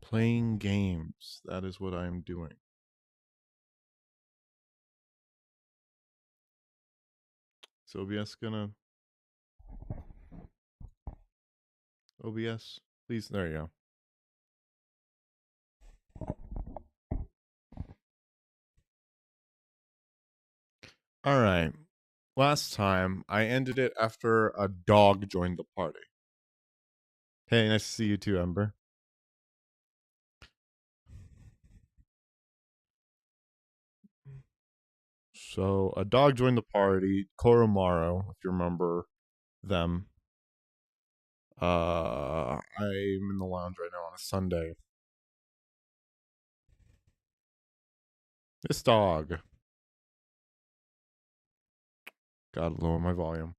Playing games. That is what I am doing. So OBS, please. There you go. All right. Last time I ended it after a dog joined the party. Hey, nice to see you too, Ember. So a dog joined the party, Koromaru, if you remember them. I'm in the lounge right now on a Sunday. This dog. Gotta lower my volume.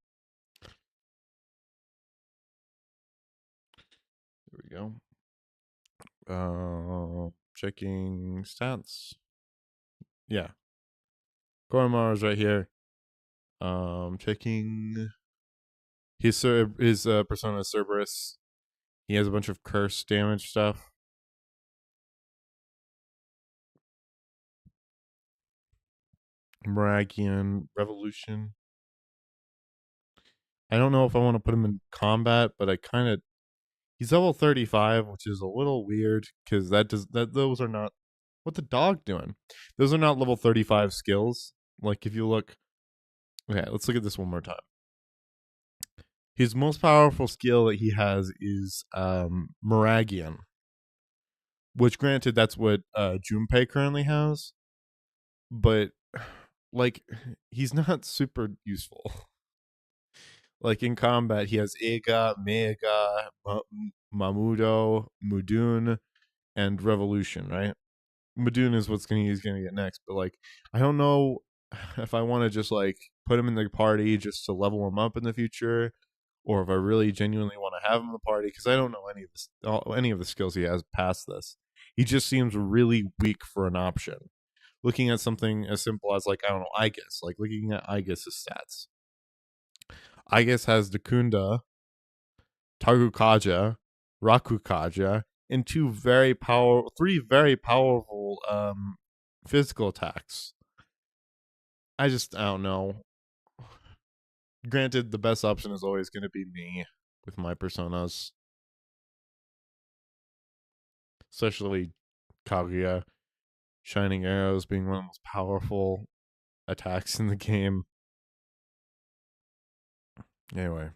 There we go. Checking stats. Yeah, Koromaru's right here. Checking his persona is Cerberus. He has a bunch of curse damage stuff. Merakian Revolution. I don't know if I want to put him in combat, but I kind of he's level 35, which is a little weird because those are not what the dog doing. Those are not level 35 skills. Like if you look, okay, let's look at this one more time. His most powerful skill that he has is Meragian, which granted that's what Junpei currently has, but like he's not super useful. Like in combat, he has Ega, Mega, Mamudo, Mudun, and Revolution, right? Mudun is he's gonna get next, but like I don't know if I want to just like put him in the party just to level him up in the future, or if I really genuinely want to have him in the party because I don't know any of the skills he has past this. He just seems really weak for an option. Looking at something as simple as like I don't know, Igus, like looking at Igus's stats. Igus has Dakunda, Targukaja, Rakukaja, and three very powerful physical attacks. I don't know. Granted, the best option is always going to be me with my personas, especially Kaguya. Shining Arrows being one of the most powerful attacks in the game. Anyway,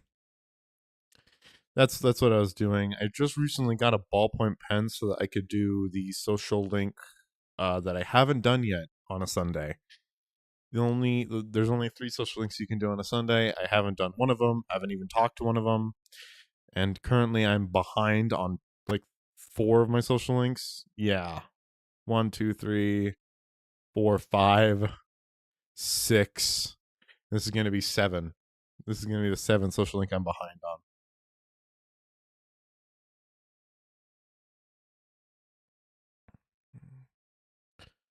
that's what I was doing. I just recently got a ballpoint pen so that I could do the social link that I haven't done yet on a Sunday. There's only 3 social links you can do on a Sunday. I haven't done one of them. I haven't even talked to one of them, and currently I'm behind on like 4 of my social links. Yeah, 1, 2, 3, 4, 5, 6. This is gonna be 7. This is gonna be the 7th social link I'm behind on.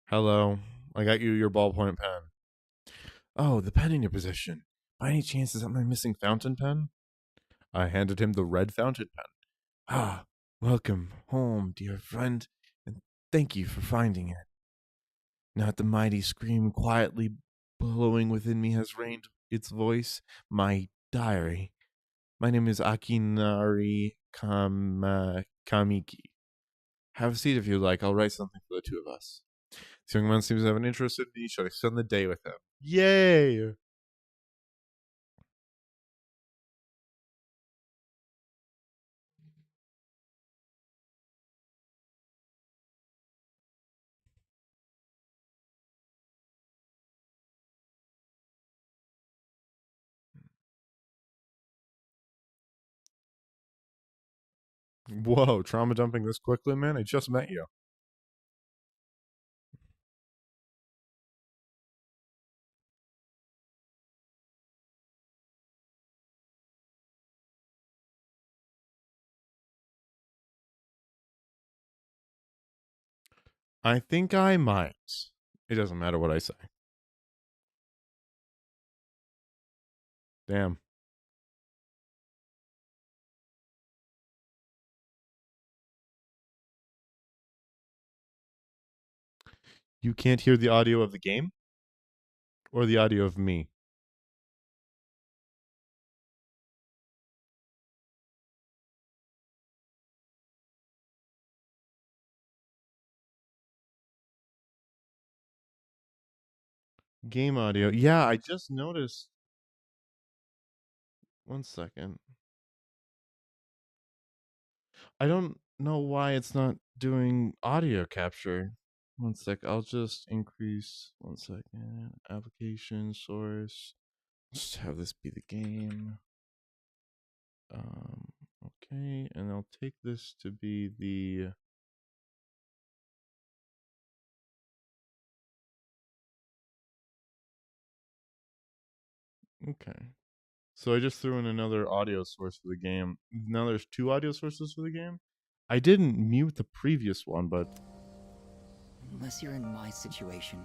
Hello, I got you your ballpoint pen. Oh, the pen in your possession. By any chance, is that my missing fountain pen? I handed him the red fountain pen. Ah, welcome home, dear friend, and thank you for finding it. Not the mighty scream quietly bellowing within me has reigned its voice. My diary. My name is Akinari Kamiki. Have a seat if you like. I'll write something for the 2 of us. This young man seems to have an interest in me. Should I spend the day with him? Yay! Whoa, trauma dumping this quickly, man? I just met you. I think I might. It doesn't matter what I say. Damn. You can't hear the audio of the game? Or the audio of me? Game audio. Yeah, I just noticed. One second. I don't know why it's not doing audio capture. One sec. I'll just increase. One second. Application source. Just have this be the game. Um, okay, and I'll take this to be the. Okay. So I just threw in another audio source for the game. Now there's two audio sources for the game. I didn't mute the previous one, but Unless you're in my situation,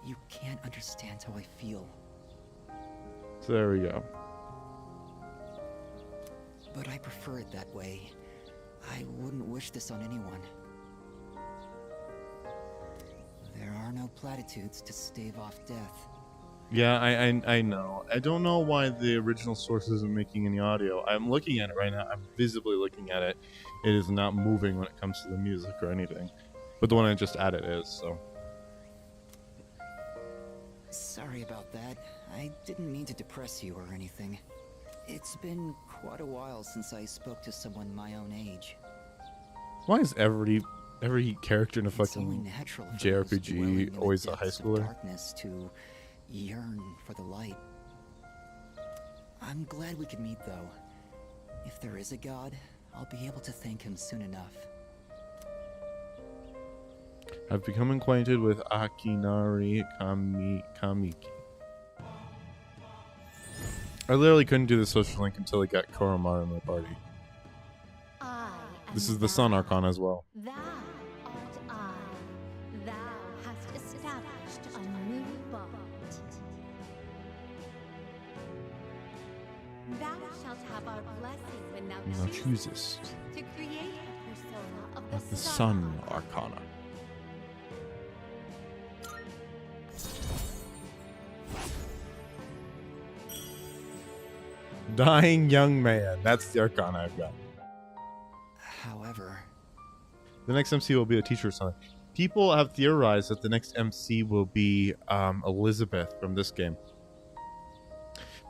you can't understand how I feel. so there we go. But I prefer it that way. I wouldn't wish this on anyone. There are no platitudes to stave off death. Yeah, I know. I don't know why the original source isn't making any audio. I'm looking at it right now. I'm visibly looking at it. It is not moving when it comes to the music or anything. But the one I just added is, so. Sorry about that. I didn't mean to depress you or anything. It's been quite a while since I spoke to someone my own age. Why is every character in a It's only fucking natural for those dwelling JRPG in the always a depths high of schooler? darkness to yearn for the light. I'm glad we could meet, though. If there is a god, I'll be able to thank him soon enough. I've become acquainted with Akinari Kamiki. I literally couldn't do the social link until I got Koromaru in my party. This is the Sun Archon as well. Thou art I. Thou hast established a new bond. Thou shalt have our blessing when thou Now chooses to create a persona of the Sun Arcana. Dying young man. That's the Arcana I've got. However, The next MC will be a teacher or something. People have theorized that the next MC will be Elizabeth from this game.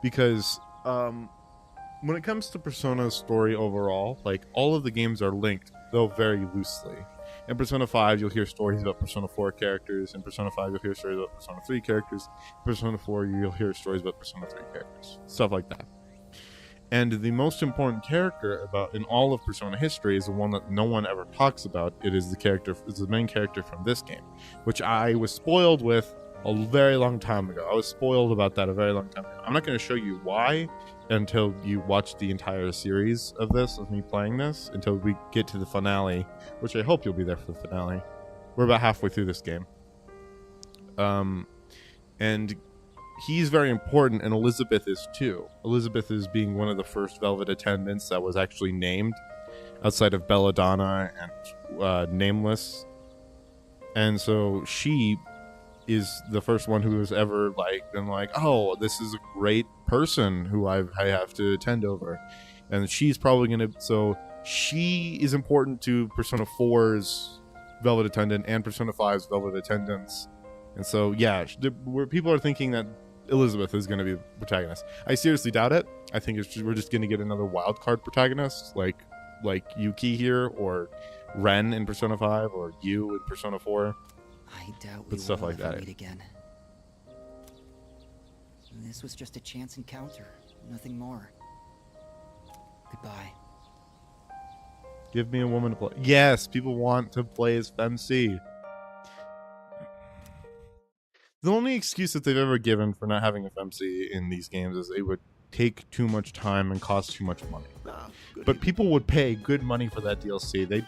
Because when it comes to Persona's story overall, like, all of the games are linked, though very loosely. In Persona 5, you'll hear stories about Persona 4 characters. In Persona 5, you'll hear stories about Persona 3 characters. In Persona 4, you'll hear stories about Persona 3 characters. Stuff like that. And the most important character in all of Persona history is the one that no one ever talks about. It is the main character from this game, which I was spoiled with a very long time ago. I was spoiled about that a very long time ago. I'm not going to show you why until you watch the entire series of this, of me playing this, until we get to the finale, which I hope you'll be there for the finale. We're about halfway through this game. And he's very important, and Elizabeth is too. Elizabeth is being one of the first Velvet attendants that was actually named outside of Belladonna and Nameless. And so she is the first one who has ever been like, oh, this is a great person who I have to attend over. And she's probably going to... So she is important to Persona 4's Velvet Attendant and Persona 5's Velvet Attendants. And so, yeah, where people are thinking that Elizabeth is going to be the protagonist. I seriously doubt it. I think we're just going to get another wildcard protagonist, like Yuki here, or Ren in Persona 5, or Yu in Persona 4. I doubt we But stuff will like ever that. meet again. This was just a chance encounter, nothing more. Goodbye. Give me a woman to play. Yes, people want to play as FemC. The only excuse that they've ever given for not having a FemC in these games is it would take too much time and cost too much money. But people would pay good money for that DLC. They'd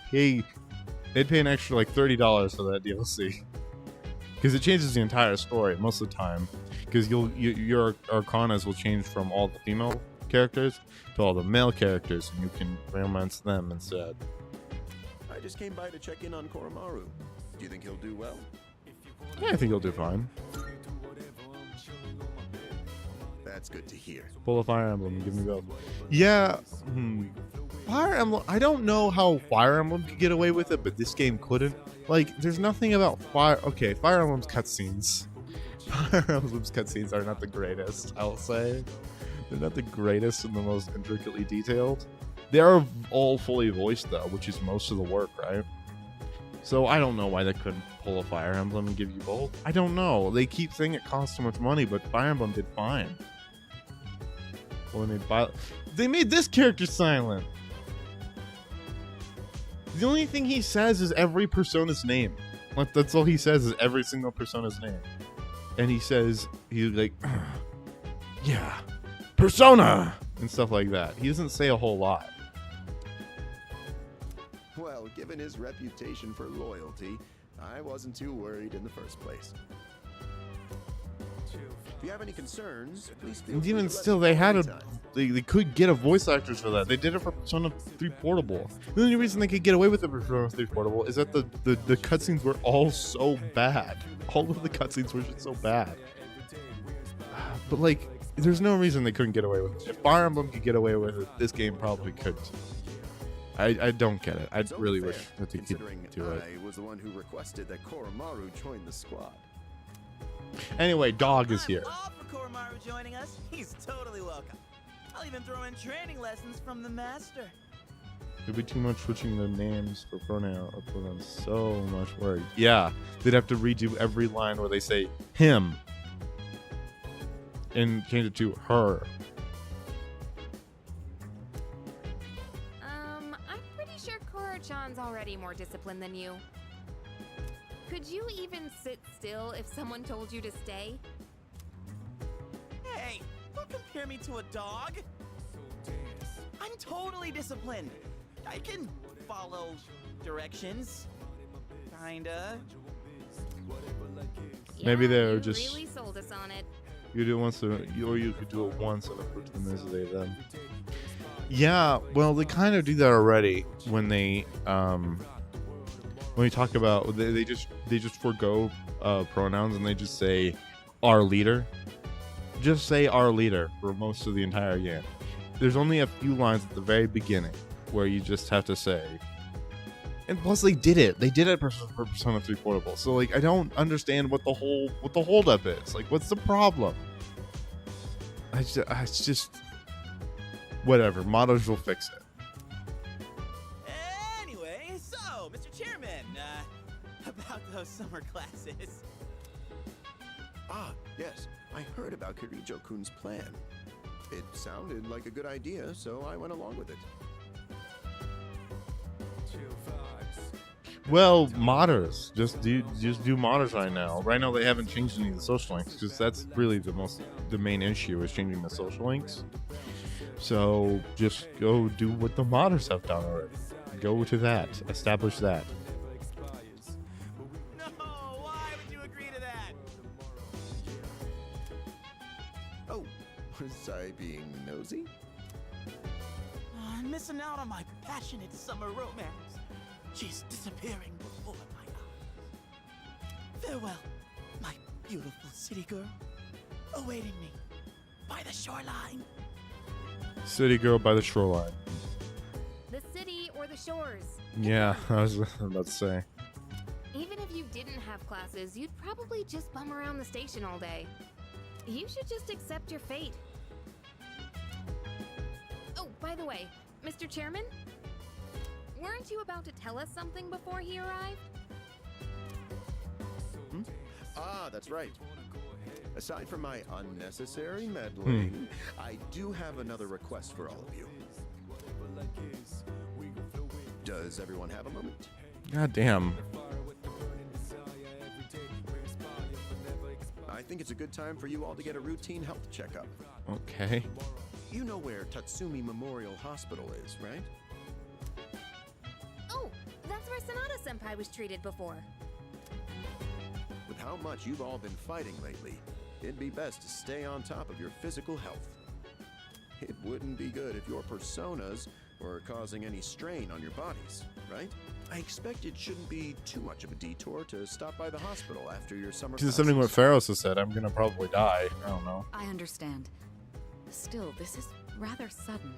pay an extra like $30 for that DLC. Because it changes the entire story most of the time. Because your Arcanas will change from all the female characters to all the male characters, and you can romance them instead. I just came by to check in on Koromaru. Do you think he'll do well? Yeah, I think he'll do fine. That's good to hear. Pull a Fire Emblem and give me both. Yeah. Fire Emblem. I don't know how Fire Emblem could get away with it, but this game couldn't. Like, there's nothing about Fire. Okay, Fire Emblem's cutscenes. Fire Emblem's cutscenes are not the greatest, I'll say. They're not the greatest and the most intricately detailed. They are all fully voiced, though, which is most of the work, right? So I don't know why they couldn't pull a Fire Emblem and give you both. I don't know. They keep saying it costs so much money, but Fire Emblem did fine. Well, they made this character silent. The only thing he says is every persona's name. Like, that's all he says is every single persona's name. And he says, he's like, yeah, Persona! And stuff like that. He doesn't say a whole lot. Well, given his reputation for loyalty, I wasn't too worried in the first place. If you have any concerns, please feel And free even to let still, me they know had anytime. they could get a voice actors for that. They did it for Persona 3 Portable. The only reason they could get away with it for Persona 3 Portable is that the cutscenes were all so bad. All of the cutscenes were just so bad. But like, there's no reason they couldn't get away with it. If Fire Emblem could get away with it, this game probably could. I don't get it. I It's really only wish fair, that they could considering do it. I was the one who requested that Koromaru join the squad. Anyway, Dog is here. I'm all for Koromaru joining us. He's totally welcome. I'll even throw in training lessons from the master. It'd be too much switching the names for pronoun or pronouns. So much work. Yeah, they'd have to redo every line where they say him and change it to her. I'm pretty sure Koro-chan's already more disciplined than you. Could you even sit still if someone told you to stay? Hey, don't compare me to a dog. I'm totally disciplined. I can follow directions. Kinda. Maybe Yeah, they're you just- really sold us on it. You do it once, or you could do it once and approach the misery then. Yeah, well, they kind of do that already when they talk about they just forego pronouns and they just say our leader. Just say our leader for most of the entire game. There's only a few lines at the very beginning where you just have to say. And plus, they did it. They did it for Persona 3 Portable. So, like, I don't understand what the holdup is. Like, what's the problem? It's just whatever. Modders will fix it. Anyway, so, Mr. Chairman, about those summer classes. Ah, yes. I heard about Kirijo-kun's plan. It sounded like a good idea, so I went along with it. Well, modders. Just do modders right now. Right now, they haven't changed any of the social links because that's really the main issue is changing the social links. So just go do what the modders have done already. Go to that. Establish that. No, why would you agree to that? Oh, was I being nosy? Oh, I'm missing out on my passionate summer romance. She's disappearing before my eyes. Farewell, my beautiful city girl, awaiting me by the shoreline. City girl by the shoreline. The city or the shores. Yeah, I was about to say. Even if you didn't have classes, you'd probably just bum around the station all day. You should just accept your fate. Oh, by the way, Mr. Chairman? Weren't you about to tell us something before he arrived? Ah, that's right. Aside from my unnecessary meddling, I do have another request for all of you. Does everyone have a moment? God damn. I think it's a good time for you all to get a routine health checkup. Okay. You know where Tatsumi Memorial Hospital is, right? Oh, that's where Sanada-senpai was treated before. With how much you've all been fighting lately, it'd be best to stay on top of your physical health. It wouldn't be good if your personas or causing any strain on your bodies, right? I expect it shouldn't be too much of a detour to stop by the hospital after your summer This is something what classes. Pharos has said. I'm gonna probably die. I don't know. I understand. Still, this is rather sudden.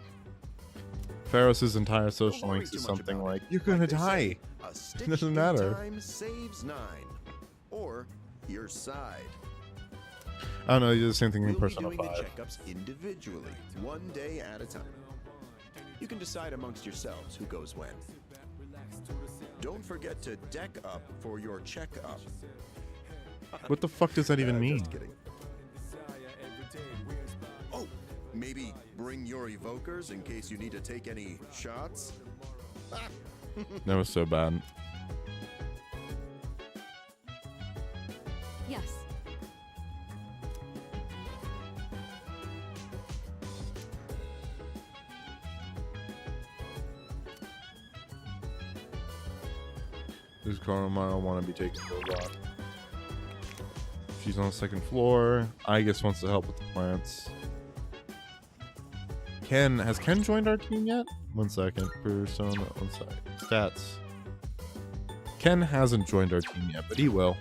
Pharos' entire Don't social worry links too is much something about like, it. you're gonna Like they say, die. a stitch Doesn't in matter. time saves 9. Or your side. I don't know, you do the same thing in We'll be Persona doing the 5. checkups individually, one day at a time. You can decide amongst yourselves who goes when. Don't forget to deck up for your checkup. What the fuck does that even mean? Just kidding. Oh, maybe bring your evokers in case you need to take any shots. That was so bad. Yes. This Chronomile want to be taken to a walk. She's on the 2nd floor. I guess wants to help with the plants. Has Ken joined our team yet? 1 second. Persona, 1 second. Stats. Ken hasn't joined our team yet, but he will.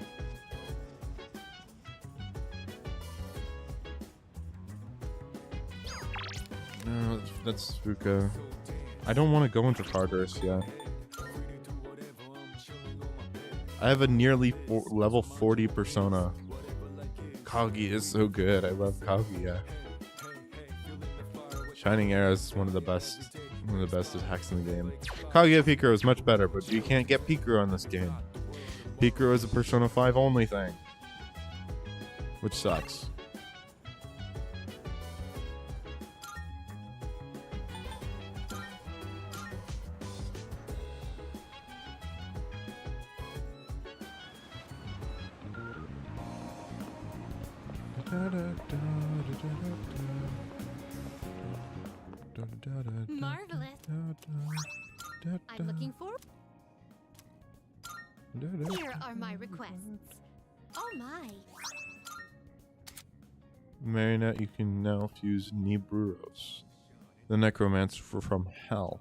No, that's Fuka. I don't want to go into Tartarus yet. I have a nearly level 40 persona. Kagi is so good. I love Kaguya. Shining Arrow is one of the best attacks in the game. Kaguya Picaro is much better, but you can't get Picaro in this game. Picaro is a Persona 5 only thing, which sucks. Marvelous. I'm looking for. Here are my requests. Oh my. Marionette, you can now fuse Nibiruos, the necromancer from hell.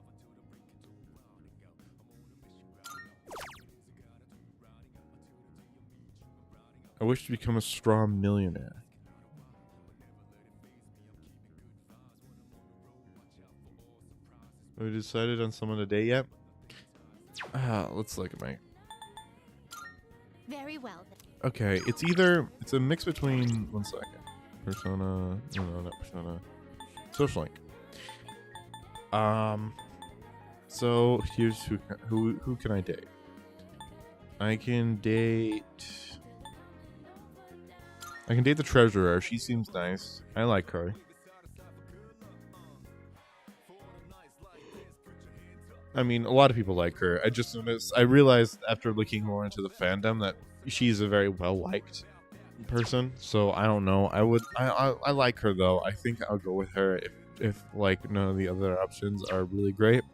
I wish to become a strong millionaire. Have we decided on someone to date yet? Let's look at my... Very well then. Okay, it's a mix between, 1 second. Persona, no, not Persona. Social Link. So here's who can I date? I can date the treasurer. She seems nice. I like her. I mean, a lot of people like her. I realized after looking more into the fandom that she's a very well-liked person. So I don't know. I like her though. I think I'll go with her if like none of the other options are really great.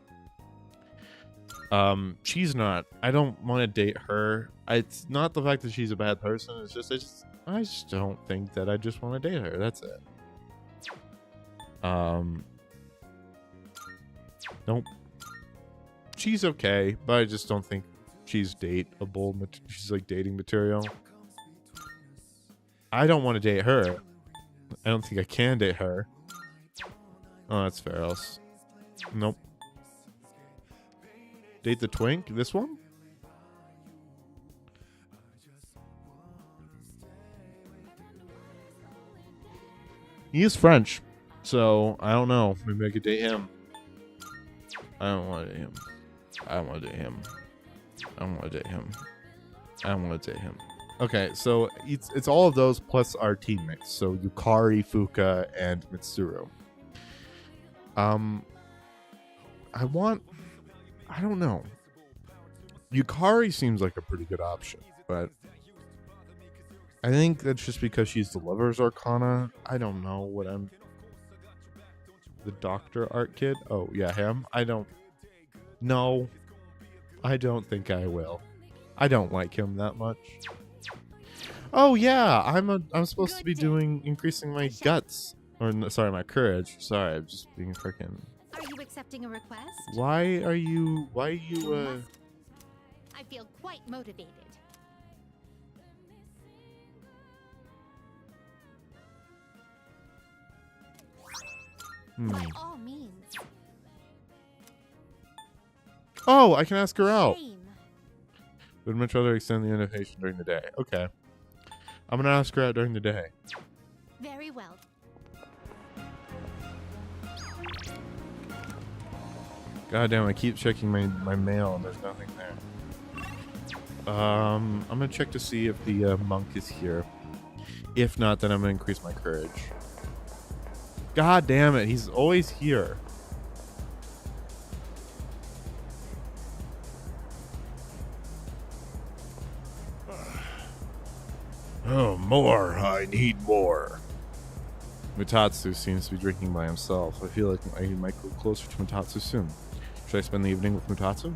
She's not. I don't want to date her. It's not the fact that she's a bad person. It's just I just don't think that I just want to date her. That's it. Nope. She's okay, but I just don't think she's dateable. She's like dating material. I don't want to date her. I don't think I can date her. Oh, that's Pharos. Nope. Date the twink? This one? He is French, so I don't know. Maybe I could date him. I don't want to date him. I don't want to date him. I don't want to date him. I don't want to date him. Okay, so it's all of those plus our teammates. So Yukari, Fuka, and Mitsuru. I don't know. Yukari seems like a pretty good option, but I think that's just because she's the Lover's Arcana. I don't know what I'm... The Doctor Art Kid? Oh, yeah, him? No. I don't think I will. I don't like him that much. Oh, yeah, I'm supposed to be increasing my guts. Or, sorry, my courage. Sorry, I'm just being freaking... Are you accepting a request? Why are you I feel quite motivated. By all means. Oh, I can ask her out. Shame. Would much rather extend the invitation during the day. Okay. I'm gonna ask her out during the day. Very well. God damn, I keep checking my mail and there's nothing there. I'm gonna check to see if the monk is here. If not, then I'm gonna increase my courage. God damn it, he's always here. Oh, more. I need more. Mutatsu seems to be drinking by himself. I feel like I might go closer to Mutatsu soon. Should I spend the evening with Mutatsu?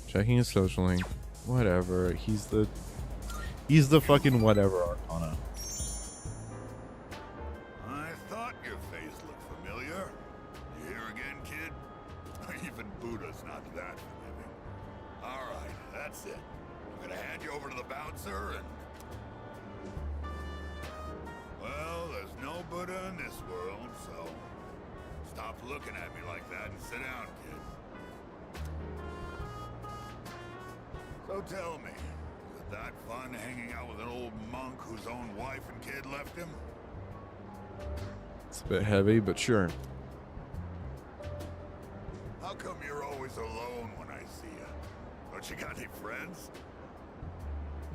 Checking his social link. Whatever. He's the fucking whatever Arcana. I thought your face looked familiar. You here again, kid? Even Buddha's not that forgiving. Alright, that's it. I'm gonna hand you over to the bouncer and... Well, there's no Buddha in this world, so... Stop looking at me like that and sit down, kid. So tell me, is it that fun hanging out with an old monk whose own wife and kid left him? It's a bit heavy, but sure. How come you're always alone when I see you? Don't you got any friends?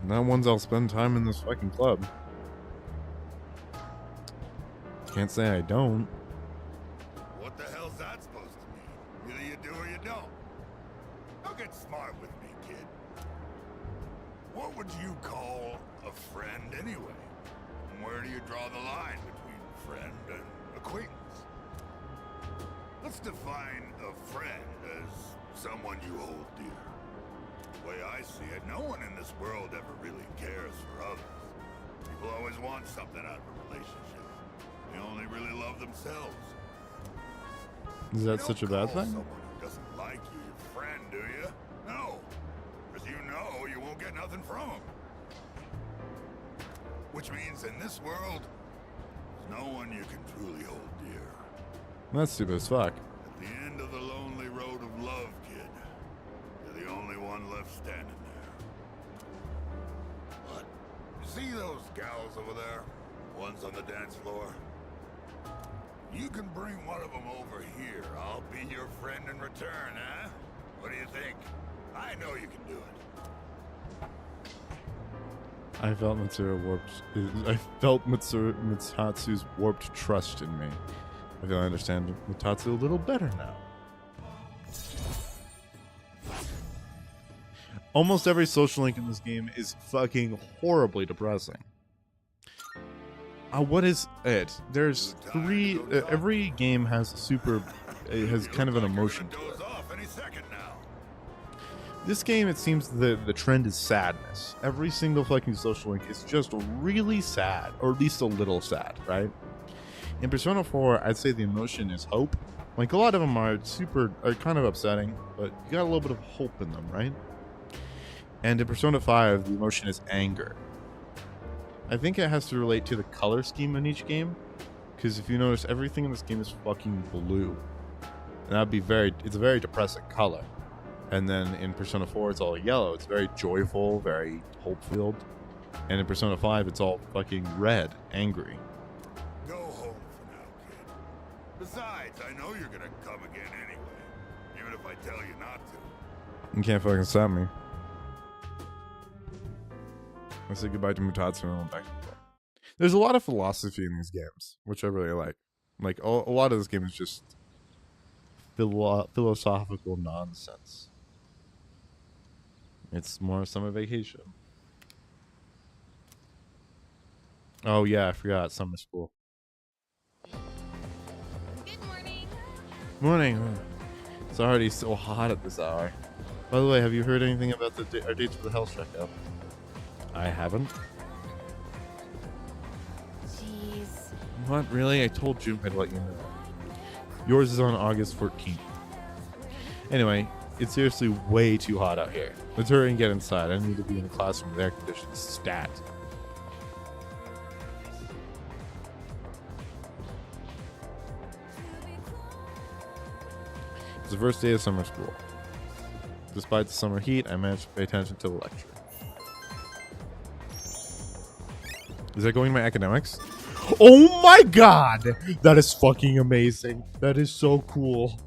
Not ones I'll spend time in this fucking club. Can't say I don't. What the hell's that supposed to mean? Either you do or you don't. Don't get smart with me, kid. What would you call a friend anyway? And where do you draw the line between friend and acquaintance? Let's define a friend as someone you hold dear. The way I see it, no one in this world ever really cares for others. People always want something out of a relationship. They only really love themselves. Is that such a bad Call thing? someone who doesn't like you your friend, do you? No, because you know you won't get nothing from them. Which means in this world, there's no one you can truly hold dear. That's stupid as fuck. At the end of the lonely road of love, kid, you're the only one left standing there. But you see those gals over there? Ones on the dance floor? You can bring one of them over here. I'll be your friend in return, huh? What do you think? I know you can do it. I felt Mutatsu's warped trust in me. I feel I understand Mutatsu a little better now. Almost every social link in this game is fucking horribly depressing. What is it? There's three. Every game has has kind of an emotion to it. This game, it seems the trend is sadness. Every single fucking social link is just really sad, or at least a little sad, right? In Persona 4, I'd say the emotion is hope. Like, a lot of them are kind of upsetting, but you got a little bit of hope in them, right? And in Persona 5, the emotion is anger. I think it has to relate to the color scheme in each game, because if you notice, everything in this game is fucking blue. And that'd be it's a very depressing color. And then in Persona 4, it's all yellow. It's very joyful, very hope-filled. And in Persona 5, it's all fucking red, angry. Go home for now, kid. Besides, I know you're gonna come again anyway, even if I tell you not to. You can't fucking stop me. I say goodbye to Mutatsu and I'm back. There's a lot of philosophy in these games, which I really like. Like, a lot of this game is just philosophical nonsense. It's more summer vacation. Oh yeah, I forgot. Summer school. Good morning. Morning. It's already so hot at this hour. By the way, have you heard anything about our dates for the health checkup? I haven't. Jeez. What? Really? I told you I'd let you know. Yours is on August 14th. Anyway, it's seriously way too hot out here. Let's hurry and get inside. I need to be in the classroom with air conditioning stat. It's the first day of summer school. Despite the summer heat, I managed to pay attention to the lecture. Is that going to my academics? Oh my god! That is fucking amazing. That is so cool.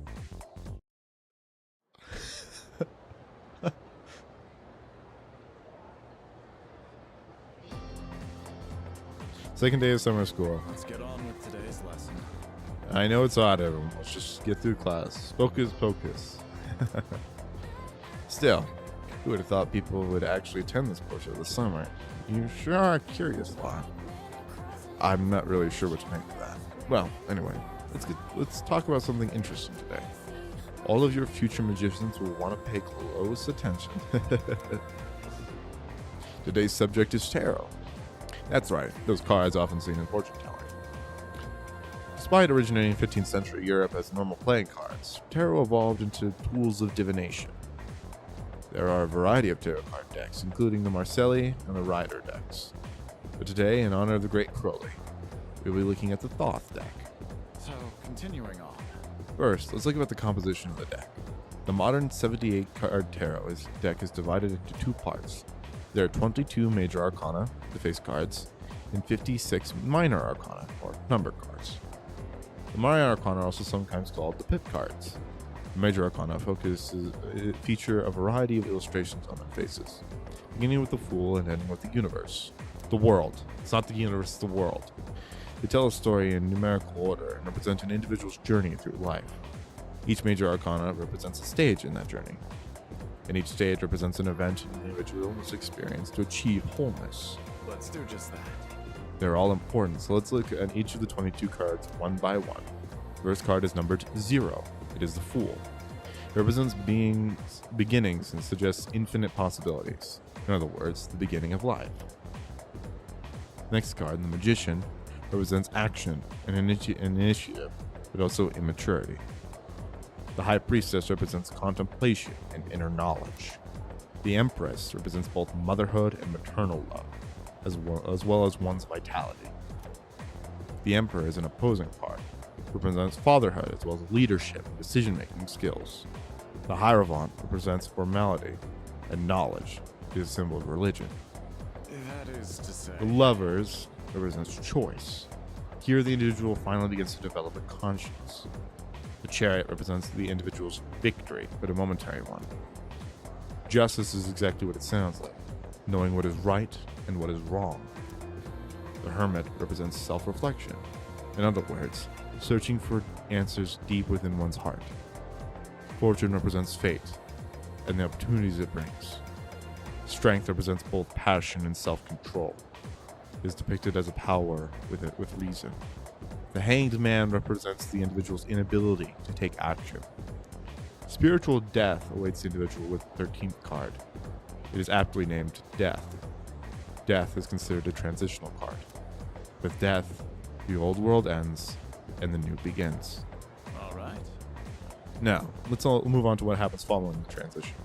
Second day of summer school. Let's get on with today's lesson. I know it's odd, everyone. Let's just get through class. Focus, focus. Still, who would have thought people would actually attend this portion of the summer? You sure are a curious lot. I'm not really sure what to make of that. Well, anyway, let's talk about something interesting today. All of your future magicians will want to pay close attention. Today's subject is tarot. That's right, those cards often seen in fortune telling. Despite originating in 15th century Europe as normal playing cards, tarot evolved into tools of divination. There are a variety of tarot card decks, including the Marcelli and the Rider decks. But today, in honor of the great Crowley, we'll be looking at the Thoth deck. So, continuing on. First, let's look at the composition of the deck. The modern 78 card tarot deck is divided into two parts. There are 22 major arcana, the face cards, and 56 minor arcana, or number cards. The minor arcana are also sometimes called the pip cards. The major arcana feature a variety of illustrations on their faces, beginning with the Fool and ending with the universe. The world. It's not the universe, it's the world. They tell a story in numerical order and represent an individual's journey through life. Each major arcana represents a stage in that journey, and each stage represents an event an individual must experience to achieve wholeness. Let's do just that. They're all important, so let's look at each of the 22 cards one by one. The first card is numbered 0. It is the Fool. It represents beginnings and suggests infinite possibilities. In other words, the beginning of life. Next card, the Magician, represents action and initiative, but also immaturity. The High Priestess represents contemplation and inner knowledge. The Empress represents both motherhood and maternal love, as well as one's vitality. The Emperor is an opposing card, represents fatherhood as well as leadership and decision-making skills. The Hierophant represents formality and knowledge. It is a symbol of religion. That is to say... The Lovers represents choice. Here the individual finally begins to develop a conscience. The Chariot represents the individual's victory, but a momentary one. Justice is exactly what it sounds like, knowing what is right and what is wrong. The Hermit represents self-reflection. In other words, searching for answers deep within one's heart. Fortune represents fate and the opportunities it brings. Strength represents both passion and self-control. It is depicted as a power with reason. The Hanged Man represents the individual's inability to take action. Spiritual death awaits the individual with the 13th card. It is aptly named Death. Death is considered a transitional card. With death, the old world ends and the new begins. All right. Now, let's all move on to what happens following the transition.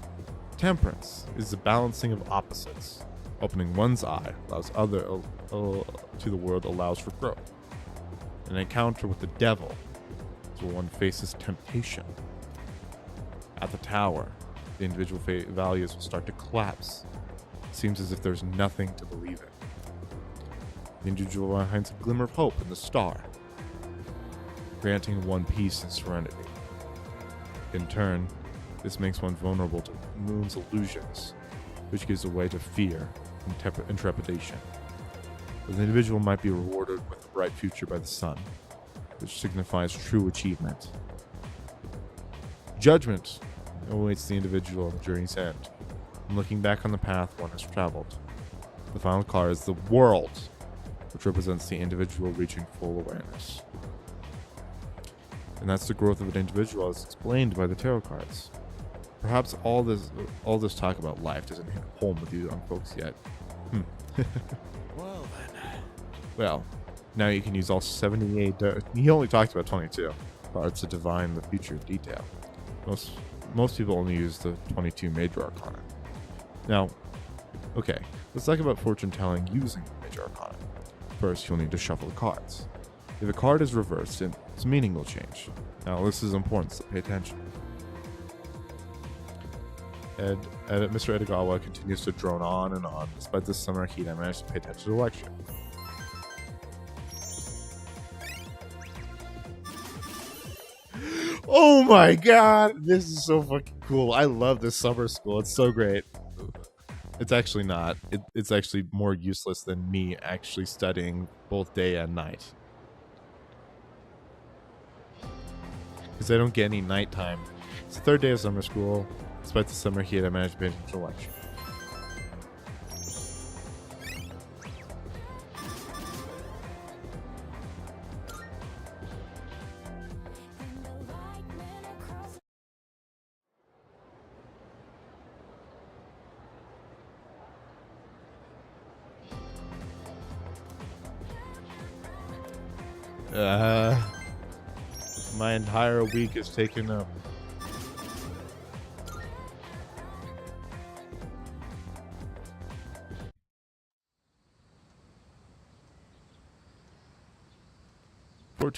Temperance is the balancing of opposites. Opening one's eye to the world allows for growth. An encounter with the devil is where one faces temptation. At the tower, the individual values will start to collapse. It seems as if there's nothing to believe in. The individual finds a glimmer of hope in the star, granting one peace and serenity. In turn, this makes one vulnerable to moon's illusions, which gives way to fear and trepidation. But the individual might be rewarded with a bright future by the sun, which signifies true achievement. Judgment awaits the individual at the journey's end, and looking back on the path one has traveled. The final card is the World, which represents the individual reaching full awareness. And that's the growth of an individual as explained by the tarot cards. Perhaps all this talk about life doesn't hit home with you young folks yet. Well then. Well, now you can use all 78. He only talked about 22. cards to divine the future in detail. Most people only use the 22 major arcana. Now, okay, let's talk about fortune telling using the major arcana. First, you'll need to shuffle the cards. If a card is reversed, its meaning will change. Now, this is important, so pay attention. Mr. Edagawa continues to drone on and on. Despite this summer heat, I managed to pay attention to the lecture. Oh my god! This is so fucking cool. I love this summer school. It's so great. It's actually not. It's actually more useless than me actually studying both day and night. Because I don't get any nighttime. It's the third day of summer school. Despite the summer heat, I managed to pay attention to the lecture. My entire week is taken up.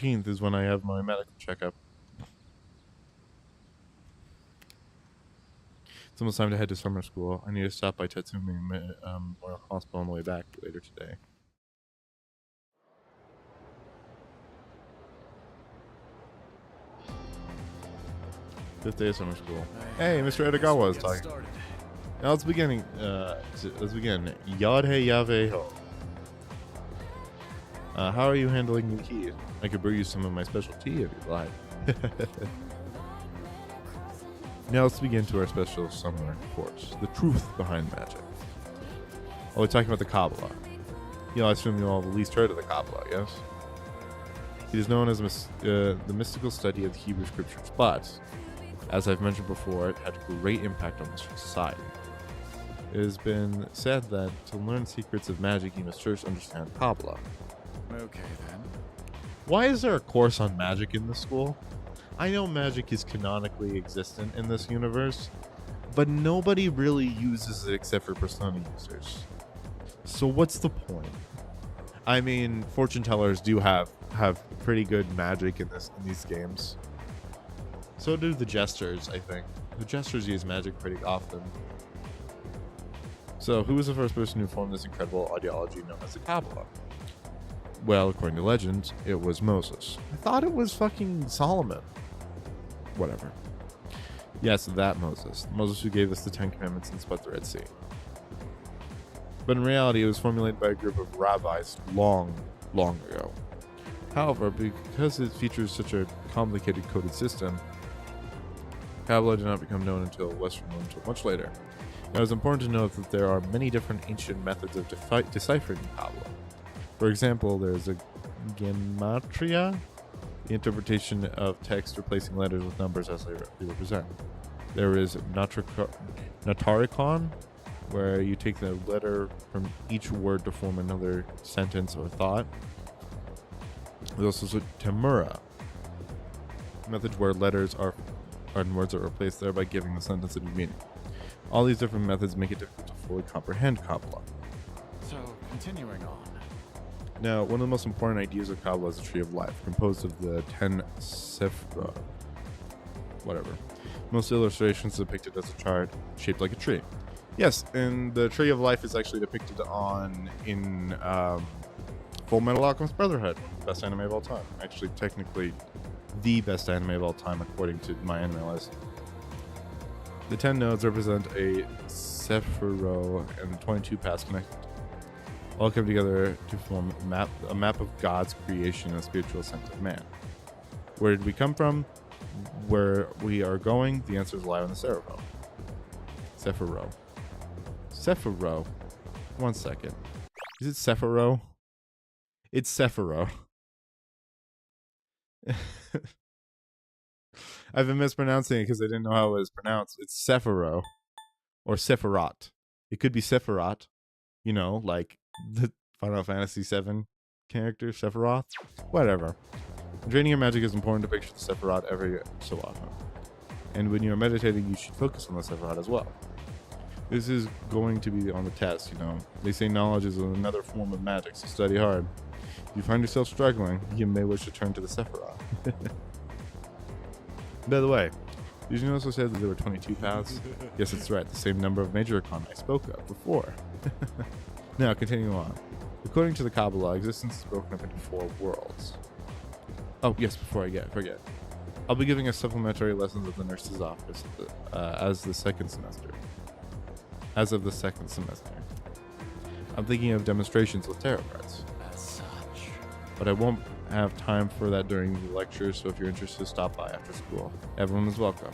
Is when I have my medical checkup. It's almost time to head to summer school. I need to stop by Tetsumi Memorial Hospital on the way back later today. Fifth day of summer school. Hey, Mr. Edagawa is talking. Now let's begin. Yad hey yave ho. How are you handling the key? I could brew you some of my special tea if you'd like. Now let's begin to our special summer course. The truth behind magic. Oh, we're talking about the Kabbalah. I assume you all have at least heard of the Kabbalah, yes? It is known as the mystical study of the Hebrew scriptures, but, as I've mentioned before, it had a great impact on Western society. It has been said that to learn secrets of magic, you must first understand Kabbalah. Okay, then. Why is there a course on magic in this school? I know magic is canonically existent in this universe, but nobody really uses it except for Persona users. So what's the point? I mean, fortune tellers do have pretty good magic in these games. So do the jesters, I think. The jesters use magic pretty often. So who was the first person who formed this incredible ideology known as the Kabbalah? Well, according to legend, it was Moses. I thought it was fucking Solomon. Whatever. Yes, that Moses. Moses who gave us the Ten Commandments and split the Red Sea. But in reality, it was formulated by a group of rabbis long ago. However, because it features such a complicated coded system, Kabbalah did not become known until Western world until much later. Now, it is important to note that there are many different ancient methods of deciphering Kabbalah. For example, there is a gematria, the interpretation of text replacing letters with numbers as they represent. There is Natarikon, where you take the letter from each word to form another sentence or thought. There's also Temura, a method where letters and words are replaced, thereby giving the sentence a new meaning. All these different methods make it difficult to fully comprehend Kabbalah. So, continuing on. Now, one of the most important ideas of Kabbalah is the Tree of Life, composed of the 10 Sephra. Whatever. Most illustrations depicted as a chart shaped like a tree. Yes, and the Tree of Life is actually depicted in Full Metal Alchemist Brotherhood, best anime of all time. Actually, technically, the best anime of all time, according to my anime list. The 10 nodes represent a Sephiro and the 22 paths connected. All come together to form a map of God's creation and spiritual sense of man. Where did we come from? Where we are going? The answers lie on the Sephiro. Sephiro. 1 second. Is it Sephiro? It's Sephiro. I've been mispronouncing it because I didn't know how it was pronounced. It's Sephiro. Or Sephiroth. It could be Sephiroth. Like the Final Fantasy VII character, Sephiroth. Whatever. Draining your magic is important to picture the Sephiroth every so often. And when you're meditating, you should focus on the Sephiroth as well. This is going to be on the test, you know. They say knowledge is another form of magic, so study hard. If you find yourself struggling, you may wish to turn to the Sephiroth. By the way, did you notice I said that there were 22 paths? Yes, that's right, the same number of major arcana I spoke of before. Now, continuing on. According to the Kabbalah, existence is broken up into 4 worlds. Oh, yes, before I forget. I'll be giving a supplementary lessons at the nurse's office as of the second semester. I'm thinking of demonstrations with tarot cards. As such. But I won't have time for that during the lecture, so if you're interested, stop by after school. Everyone is welcome.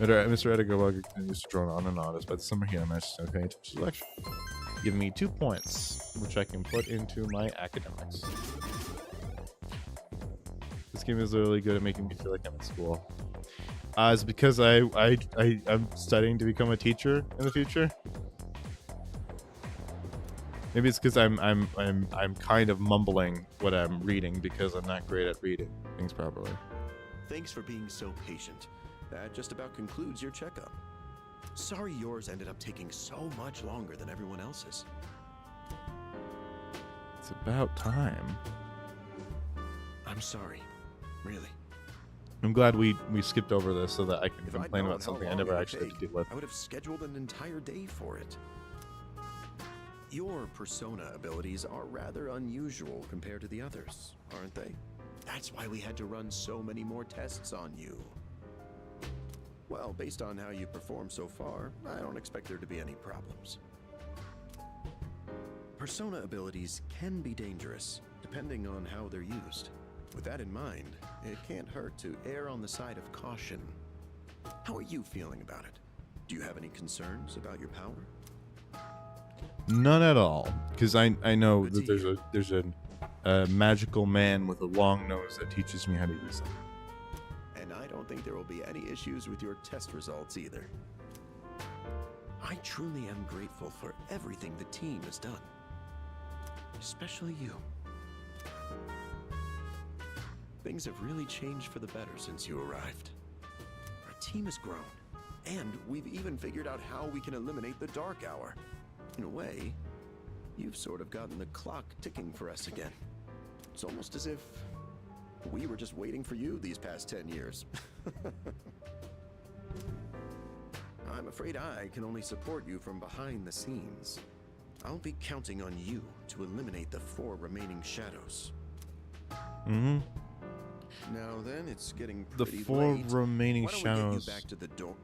Mr. Edgar Wugger continues to drone on and on, despite the summer heat. I managed to pay attention to the lecture. Give me 2 points, which I can put into my academics. This game is really good at making me feel like I'm in school. It's because I'm studying to become a teacher in the future. Maybe it's because I'm kind of mumbling what I'm reading because I'm not great at reading things properly. Thanks for being so patient. That just about concludes your checkup. Sorry yours ended up taking so much longer than everyone else's. It's about time. I'm sorry. Really. I'm glad we skipped over this so that I can If I'd complain known about how something I long never it would actually had to take, deal with. I would have scheduled an entire day for it. Your persona abilities are rather unusual compared to the others, aren't they? That's why we had to run so many more tests on you. Well, based on how you performed so far, I don't expect there to be any problems. Persona abilities can be dangerous, depending on how they're used. With that in mind, it can't hurt to err on the side of caution. How are you feeling about it? Do you have any concerns about your power? None at all, because I know Good that to there's a magical man with a long nose that teaches me how to use them. And I don't think there will be any issues with your test results either. I truly am grateful for everything the team has done. Especially you. Things have really changed for the better since you arrived. Our team has grown, and we've even figured out how we can eliminate the Dark Hour. In a way, you've sort of gotten the clock ticking for us again. It's almost as if we were just waiting for you these past 10 years. I'm afraid I can only support you from behind the scenes. I'll be counting on you to eliminate the 4 remaining shadows. Mm-hmm. Now then, it's getting The pretty 4 late. remaining Why don't we shadows. get you back to the door?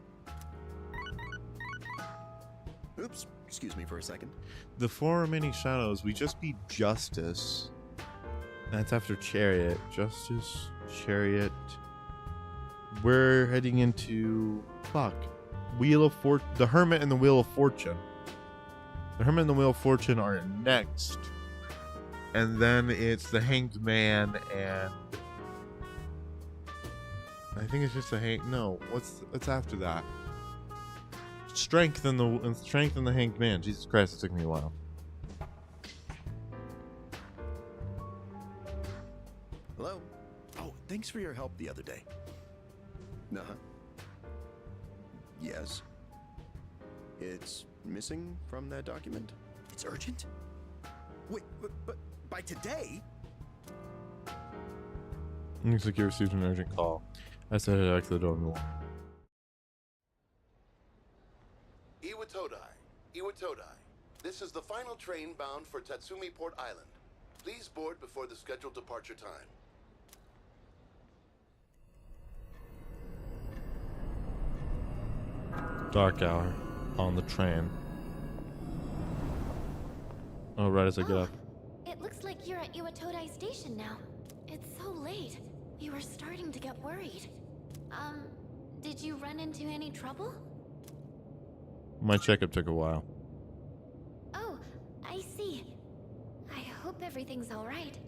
Oops, excuse me for a second. The 4 remaining shadows, we just beat Justice. That's after Chariot. Justice, Chariot. We're heading into... Fuck. The Hermit and the Wheel of Fortune. The Hermit and the Wheel of Fortune are next. And then it's the Hanged Man and... I think it's just a No, what's after that? Strength and the Hanged Man. Jesus Christ, it took me a while. Hello? Oh, thanks for your help the other day. Uh-huh. Yes. It's missing from that document? It's urgent? Wait, but by today? Looks like you received an urgent call. I said it back to the door. Iwatodai. This is the final train bound for Tatsumi Port Island. Please board before the scheduled departure time. Dark hour on the train. Oh, right as I get up. It looks like you're at Iwatodai Station now. It's so late. We were starting to get worried. Did you run into any trouble? My checkup took a while. Oh, I see. I hope everything's alright.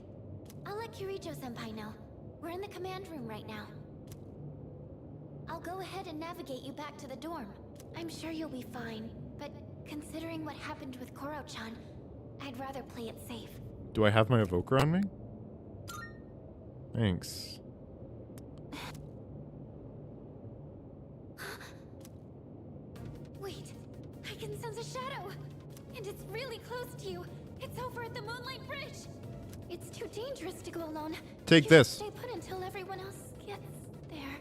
I'll let Kirijo-senpai know. We're in the command room right now. I'll go ahead and navigate you back to the dorm. I'm sure you'll be fine, but considering what happened with Koro-chan, I'd rather play it safe. Do I have my evoker on me? Thanks. Wait, I can sense a shadow. And it's really close to you. It's over at the Moonlight Bridge. It's too dangerous to go alone. Take You this. should stay put until everyone else gets there.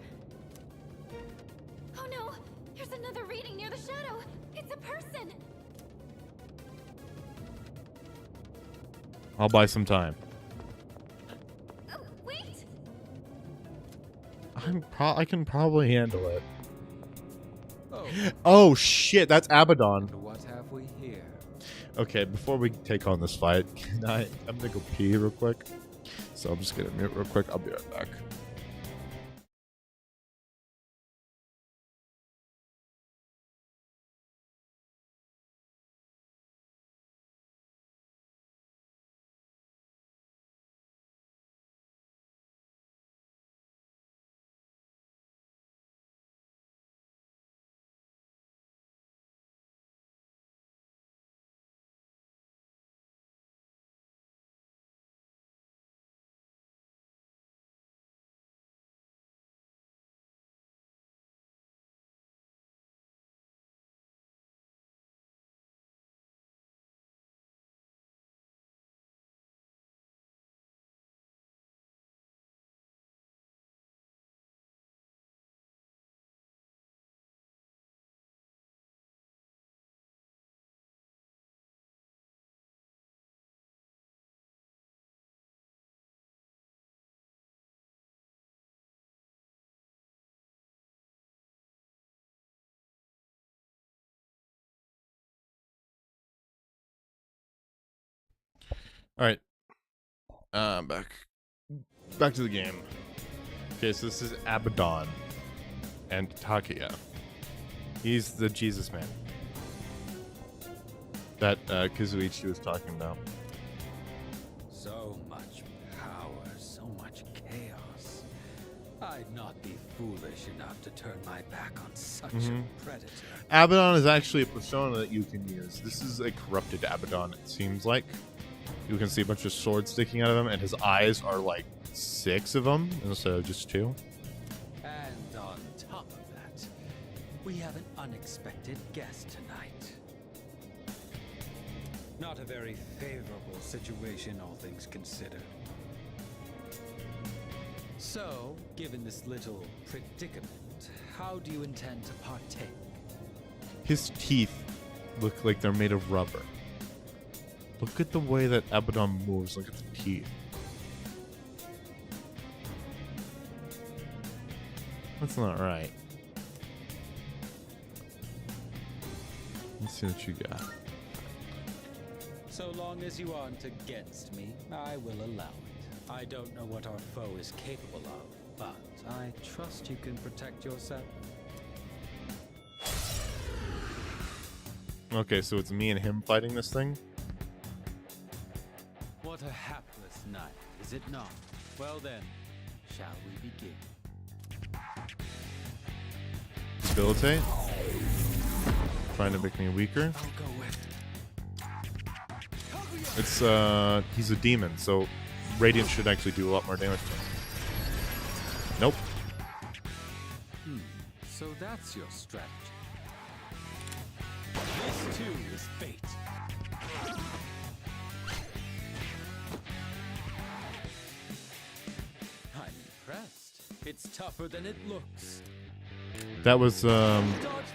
Oh no! There's another reading near the shadow. It's a person. I'll buy some time. Oh, wait! I can probably handle it. Oh, Oh shit, that's Abaddon. what have we here? Okay, before we take on this fight, I'm gonna go pee real quick. So I'm just gonna mute real quick. I'll be right back. All right. Back to the game. Okay, so this is Abaddon and Takia. He's the Jesus man that Kazuichi was talking about. So much power, so much chaos. I'd not be foolish enough to turn my back on such a predator. Abaddon is actually a persona that you can use. This is a corrupted Abaddon, it seems like. You can see a bunch of swords sticking out of him, and his eyes are like 6 of them instead of just 2. And on top of that, we have an unexpected guest tonight. Not a very favorable situation, all things considered. So, given this little predicament, how do you intend to partake? His teeth look like they're made of rubber. Look at the way that Abaddon moves. Look at the teeth. That's not right. Let's see what you got. So long as you aren't against me, I will allow it. I don't know what our foe is capable of, but I trust you can protect yourself. Okay, so it's me and him fighting this thing? What a hapless night, is it not? Well then, shall we begin? Debilitate? Trying to make me weaker? I'll go with. It's, he's a demon, so Radiant should actually do a lot more damage to him. Nope. So that's your strategy. This too is fate. I'm impressed. It's tougher than it looks. That was, Dodge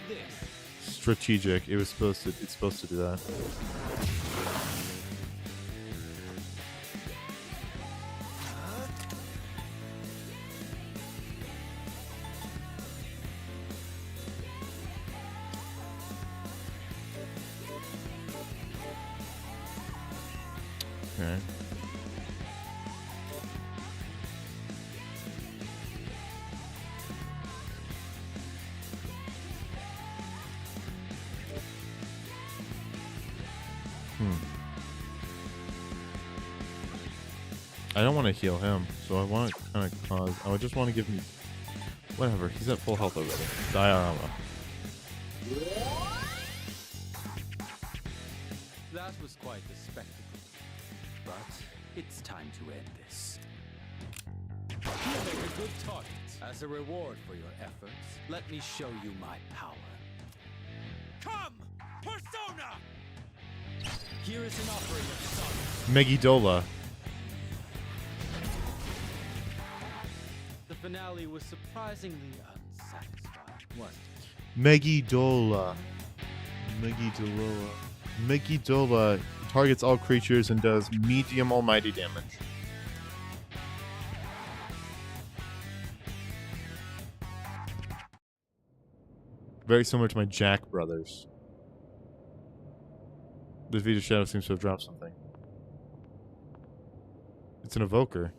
this. strategic. It's supposed to do that. Okay. I don't want to heal him, so I want to kind of cause... I just want to give him... Whatever, he's at full health already. Diorama. That was quite the spectacle. But it's time to end this. Good target. As a reward for your efforts, let me show you my power. Come, Persona! Here is an offering of sun. Megidola. The finale was surprisingly unsatisfying, wasn't it? Megidola. Megidola. Megidola targets all creatures and does medium almighty damage. Very similar to my Jack brothers. The Vita Shadow seems to have dropped something. It's an evoker.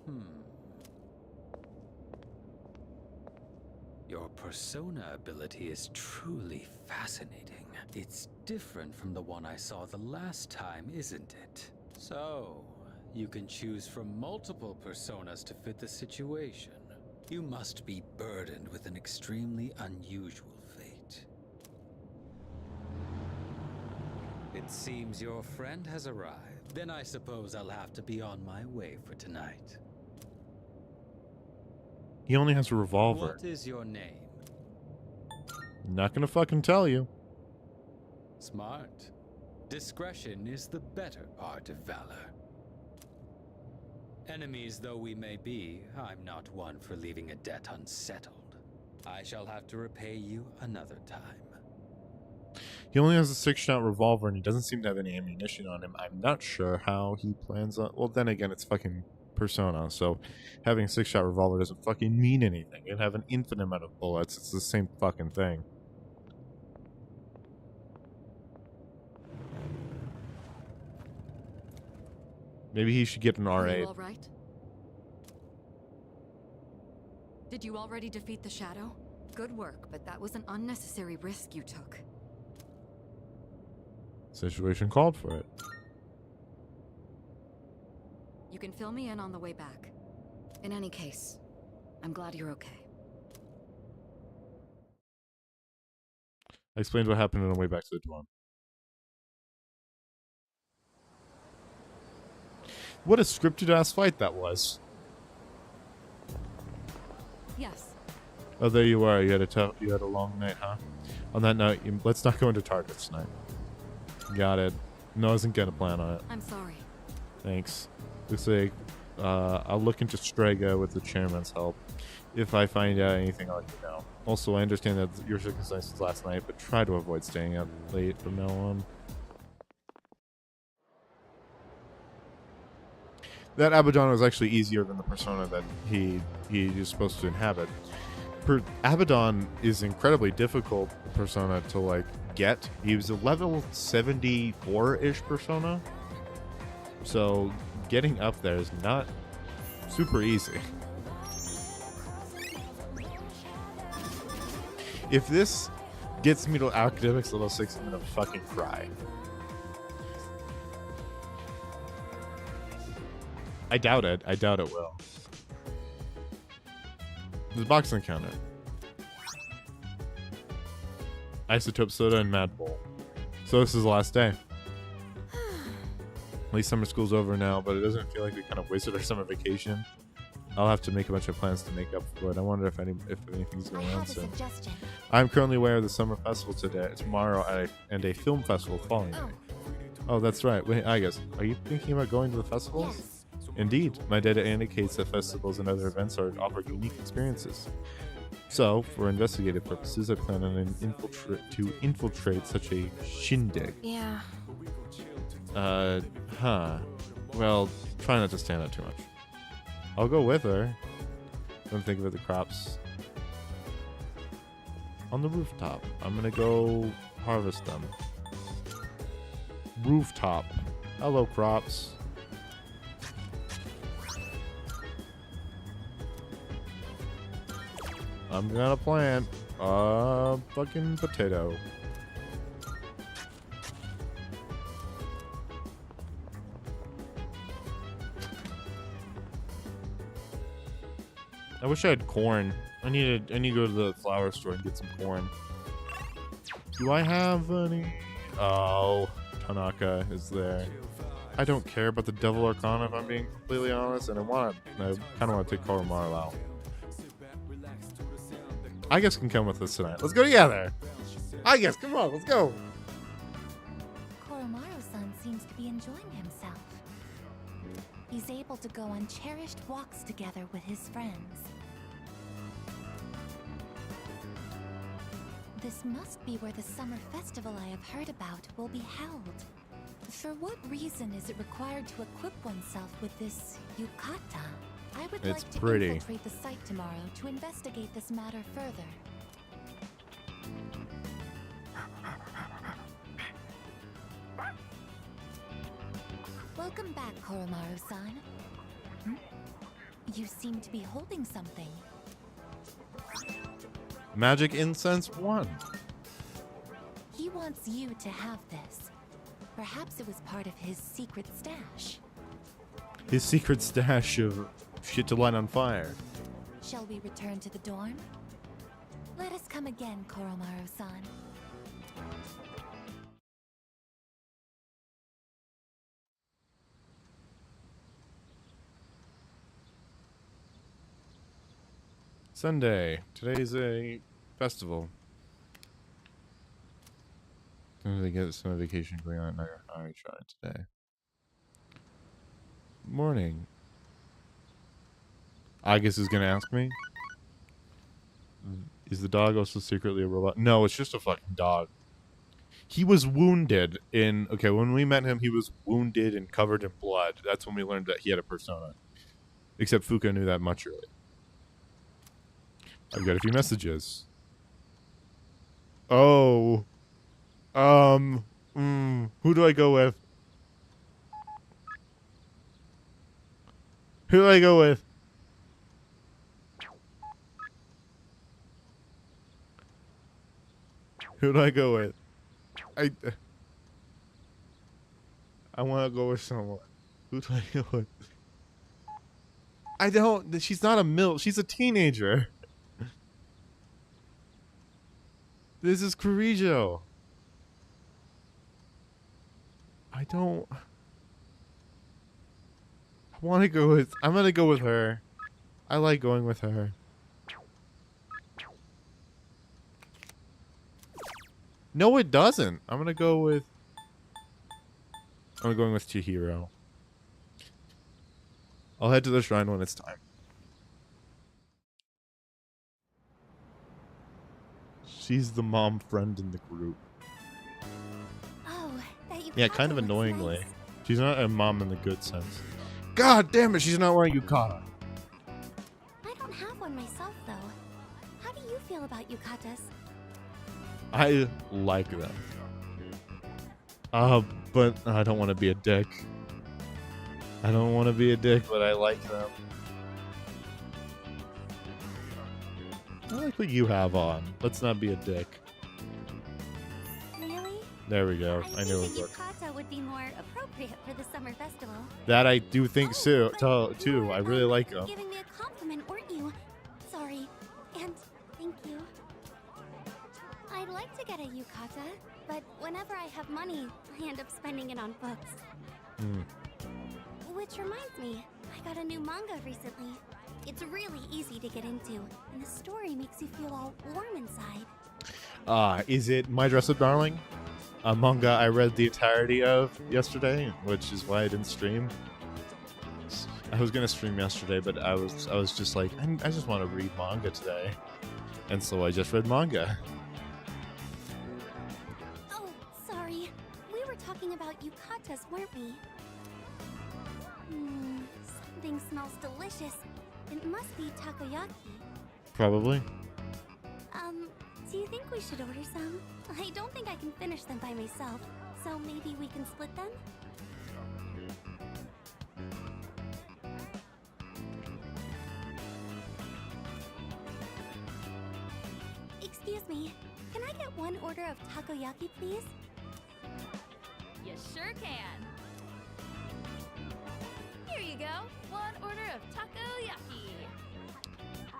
Your persona ability is truly fascinating. It's different from the one I saw the last time, isn't it? So, you can choose from multiple personas to fit the situation. You must be burdened with an extremely unusual fate. It seems your friend has arrived. Then I suppose I'll have to be on my way for tonight. He only has a revolver. What is your name? Not gonna fucking tell you. Smart. Discretion is the better part of valor. Enemies though we may be, I'm not one for leaving a debt unsettled. I shall have to repay you another time. He only has a 6-shot revolver and he doesn't seem to have any ammunition on him. I'm not sure how he plans on... Well, then again, it's fucking Persona, so having a 6-shot revolver doesn't fucking mean anything. It'd have an infinite amount of bullets. It's the same fucking thing. Maybe he should get an Are R8. you all right? Did you already defeat the Shadow? Good work, but that was an unnecessary risk you took. Situation called for it. You can fill me in on the way back. In any case, I'm glad you're okay. I explained what happened on the way back to the dorm. What a scripted ass fight that was. Yes. Oh, there you are. You had a long night, huh? On that note, let's not go into targets tonight. Got it. No, I wasn't gonna plan on it. I'm sorry. Thanks. Looks like I'll look into Strega with the chairman's help. If I find out anything, I'll let you know. Also, I understand that your circumstances last night, but try to avoid staying up late from now on. That Abaddon was actually easier than the persona that he is supposed to inhabit. Abaddon is incredibly difficult persona to like get. He was a level 74-ish persona, so getting up there is not super easy. If this gets me to academics level 6, I'm gonna fucking cry. I doubt it. I doubt it will. There's a boxing counter. Isotope soda and Mad Bull. So this is the last day. At least summer school's over now, but it doesn't feel like we kind of wasted our summer vacation. I'll have to make a bunch of plans to make up for it. I wonder if anything's going on soon. I'm currently aware of the summer festival tomorrow, and a film festival following me. Oh, that's right. Wait, I guess. Are you thinking about going to the festivals? Yes. Indeed, my data indicates that festivals and other events offer unique experiences. So, for investigative purposes, I plan on infiltrate such a shindig. Yeah. Well, try not to stand out too much. I'll go with her. Don't think of it, the crops. On the rooftop. I'm gonna go harvest them. Rooftop. Hello, crops. I'm gonna plant a fucking potato. I wish I had corn. I need to go to the flower store and get some corn. Do I have any? Oh, Tanaka is there. I don't care about the Devil Arcana if I'm being completely honest, and I kind of want to take Koromaru out. I guess can come with us tonight. Let's go together. I guess, come on, let's go. Koromaru-san seems to be enjoying himself. He's able to go on cherished walks together with his friends. This must be where the summer festival I have heard about will be held. For what reason is it required to equip oneself with this yukata? I would It's like to pretty. infiltrate the site tomorrow to investigate this matter further. Welcome back, Koromaru-san. You seem to be holding something. Magic incense 1. He wants you to have this. Perhaps it was part of his secret stash. His secret stash of shit to light on fire. Shall we return to the dorm? Let us come again, Koromaru-san. Sunday. Today's a festival. As they get some vacation going on at night. I try today. Morning. Agus is gonna ask me. Is the dog also secretly a robot? No, it's just a fucking dog. He was wounded in... Okay, when we met him, he was wounded and covered in blood. That's when we learned that he had a persona. Except Fuka knew that much earlier. I've got a few messages. Oh. Who do I go with? Who do I go with? Who do I go with? I want to go with someone. Who do I go with? I don't... She's not a MILF. She's a teenager. This is Kirijo. I don't... I want to go with... I'm going to go with her. I like going with her. No, it doesn't. I'm going to go with... I'm going with Chihiro. I'll head to the shrine when it's time. She's the mom friend in the group. Oh, that you Yeah, kind of annoyingly. She's not a mom in the good sense. God damn it, she's not wearing yukata. I don't have one myself, though. How do you feel about yukatas? I like them. But I don't want to be a dick. I don't want to be a dick, but I like them. I like what you have on. Let's not be a dick. Really? There we go. I think knew a it would work. yukata would be more appropriate for the summer festival. That I do think so, but too. you I were, really like them. Giving me a compliment, weren't you? Sorry. And thank you. I'd like to get a yukata, but whenever I have money, I end up spending it on books. Which reminds me, I got a new manga recently. It's really easy to get into, and the story makes you feel all warm inside. Is it My Dress Up Darling? A manga I read the entirety of yesterday, which is why I didn't stream. I was gonna stream yesterday, but I was just like, I just want to read manga today, and so I just read manga. Oh, sorry. We were talking about yukatas, weren't we? Something smells delicious. It must be takoyaki. Probably. Do you think we should order some? I don't think I can finish them by myself, so maybe we can split them? Excuse me, can I get one order of takoyaki, please? You sure can. Here you go. One order of takoyaki.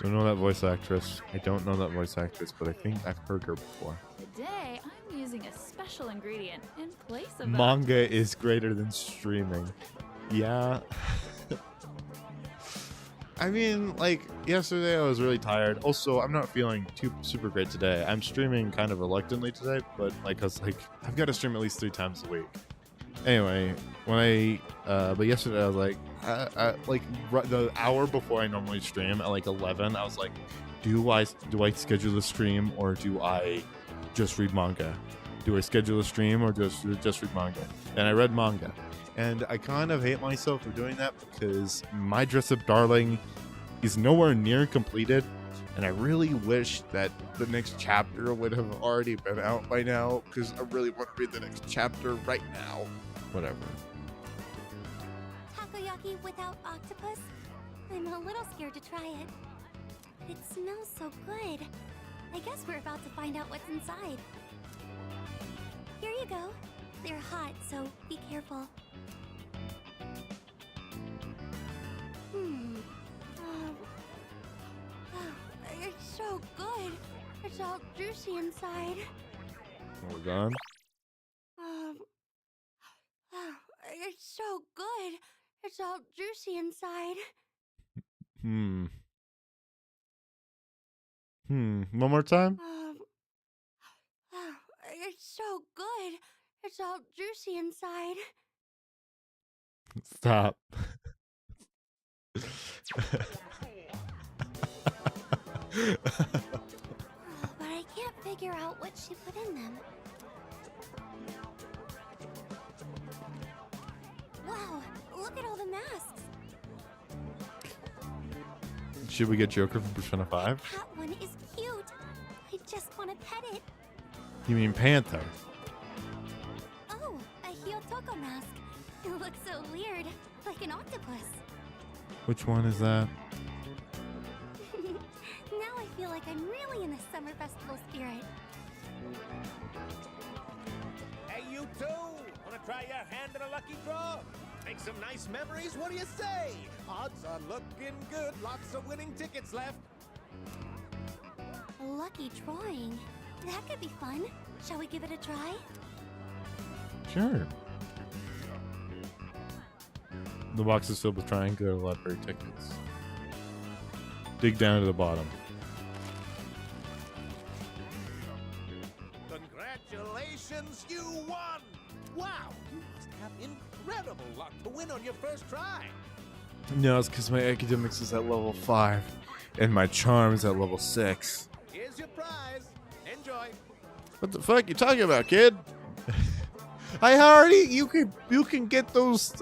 Don't know that voice actress. I don't know that voice actress, but I think I've heard her before. Today, I'm using a special ingredient in place of Manga is greater than streaming. Yeah. I mean, like, yesterday I was really tired. Also, I'm not feeling too super great today. I'm streaming kind of reluctantly today, but like, cause like I've got to stream at least 3 times a week. Anyway, but yesterday I was like, the hour before I normally stream at like 11, I was like, do I schedule the stream or do I just read manga? Do I schedule a stream or just read manga? And I read manga. And I kind of hate myself for doing that because my Dress Up Darling is nowhere near completed. And I really wish that the next chapter would have already been out by now because I really want to read the next chapter right now. Whatever. Takoyaki without octopus? I'm a little scared to try it. But it smells so good. I guess we're about to find out what's inside. Here you go. They're hot, so be careful. It's so good. It's all juicy inside. We're done. It's so good. It's all juicy inside. One more time? It's so good. It's all juicy inside. Stop. But I can't figure out what she put in them. Wow, look at all the masks. Should we get Joker from Persona 5? That one is cute. I just want to pet it. You mean Panther? Oh, a Hyotoko mask. It looks so weird, like an octopus. Which one is that? Now I feel like I'm really in the summer festival spirit. Hey, you two! Wanna try your hand in a lucky draw? Make some nice memories? What do you say? Odds are looking good. Lots of winning tickets left. A lucky drawing. That could be fun. Shall we give it a try? Sure. The box is filled with triangular lottery tickets. Dig down to the bottom. Congratulations, you won! Wow, you must have incredible luck to win on your first try. No, it's because my academics is at level 5 and my charm is at level 6. Here's your prize. Enjoy. What the fuck you talking about, kid? I already you can get those.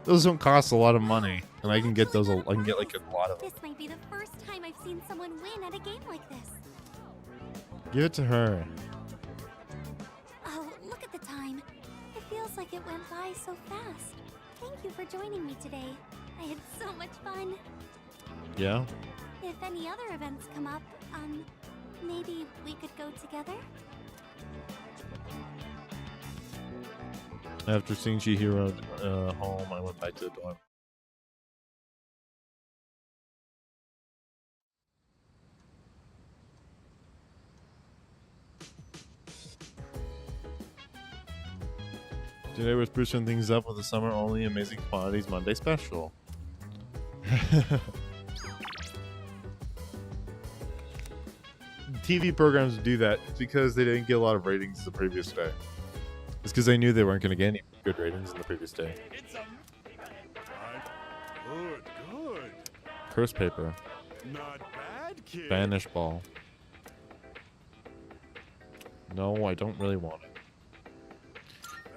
Those don't cost a lot of money, and I can get those. I can get like a lot of them. This might be the first time I've seen someone win at a game like this. Give it to her. Oh, look at the time. It feels like it went by so fast. Thank you for joining me today. I had so much fun. Yeah. If any other events come up, maybe we could go together? After seeing Chihiro home, I went back to the dorm. Today we're sprucing things up with a summer-only Amazing Commodities Monday special. TV programs do that because they didn't get a lot of ratings the previous day. It's because they knew they weren't going to get any good ratings in the previous day. Good, good. Curse paper. Not bad, kid. Banish ball. No, I don't really want it.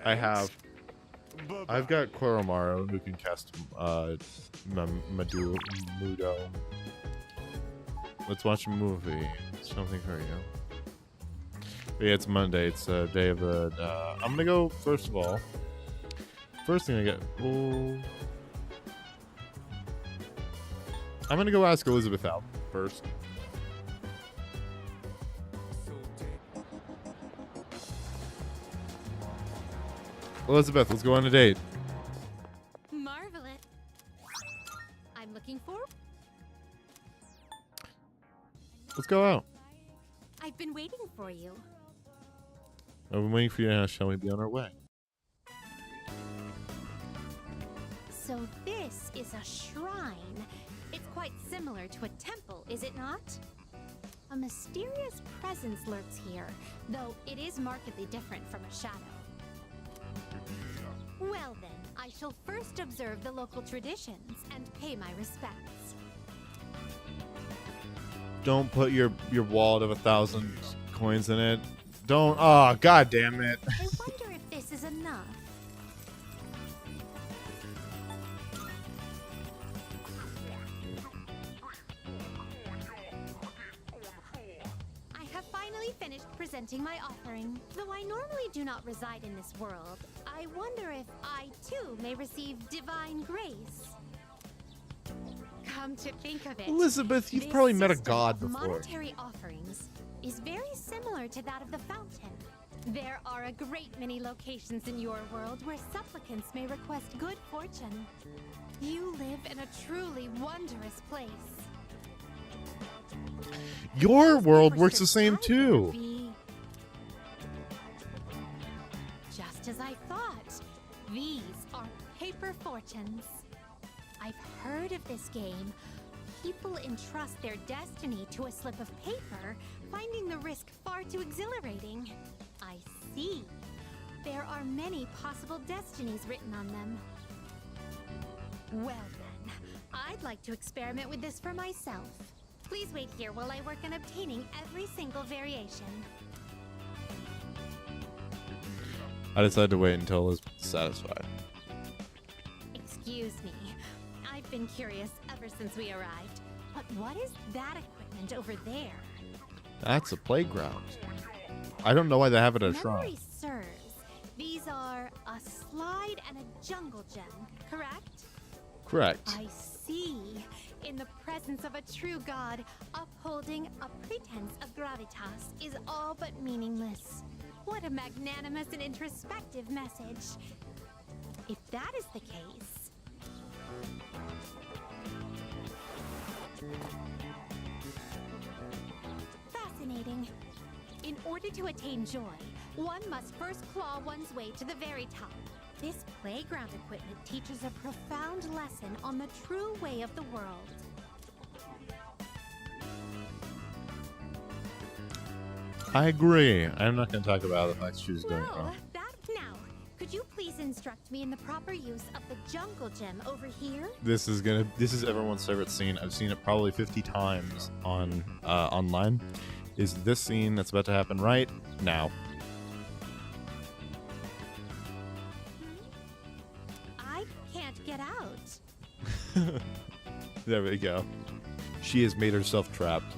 I've got Koromaru who can cast Mudo. Let's watch a movie. Something for you. But yeah, it's Monday. It's a day of the. I'm gonna go first of all. First thing I get. Oh, I'm gonna go ask Elizabeth out first. Elizabeth, let's go on a date. Marvelous. I'm looking for. Let's go out. I've been waiting for you. I've been waiting for you now. Shall we be on our way? So this is a shrine. It's quite similar to a temple, is it not? A mysterious presence lurks here, though it is markedly different from a shadow. Well then, I shall first observe the local traditions and pay my respects. Don't put your wallet of 1,000 coins in it. Don't. Oh, god damn it. I wonder if this is enough. I have finally finished presenting my offering. Though I normally do not reside in this world, I wonder if I too may receive divine grace. Come to think of it, Elizabeth, you've this probably met a system god of before. Monetary offerings is very similar to that of the fountain. There are a great many locations in your world where supplicants may request good fortune. You live in a truly wondrous place. Your world works the same too. Just as I thought, these are paper fortunes. I've heard of this game. People entrust their destiny to a slip of paper, finding the risk far too exhilarating. I see. There are many possible destinies written on them. Well then, I'd like to experiment with this for myself. Please wait here while I work on obtaining every single variation. I decided to wait until Elizabeth's satisfied. Excuse me. I've been curious ever since we arrived. But what is that equipment over there? That's a playground. I don't know why they have it at a shrine. Memory serves. These are a slide and a jungle gem, correct? Correct. I see. In the presence of a true god, upholding a pretense of gravitas is all but meaningless. What a magnanimous and introspective message. If that is the case... Fascinating. In order to attain joy, one must first claw one's way to the very top. This playground equipment teaches a profound lesson on the true way of the world. I agree. I'm not going to talk about the fact she's doing Well, wrong. now, could you please instruct me in the proper use of the jungle gem over here? This is everyone's favorite scene. I've seen it probably 50 times on online. Is this scene that's about to happen right now? I can't get out. There we go. She has made herself trapped.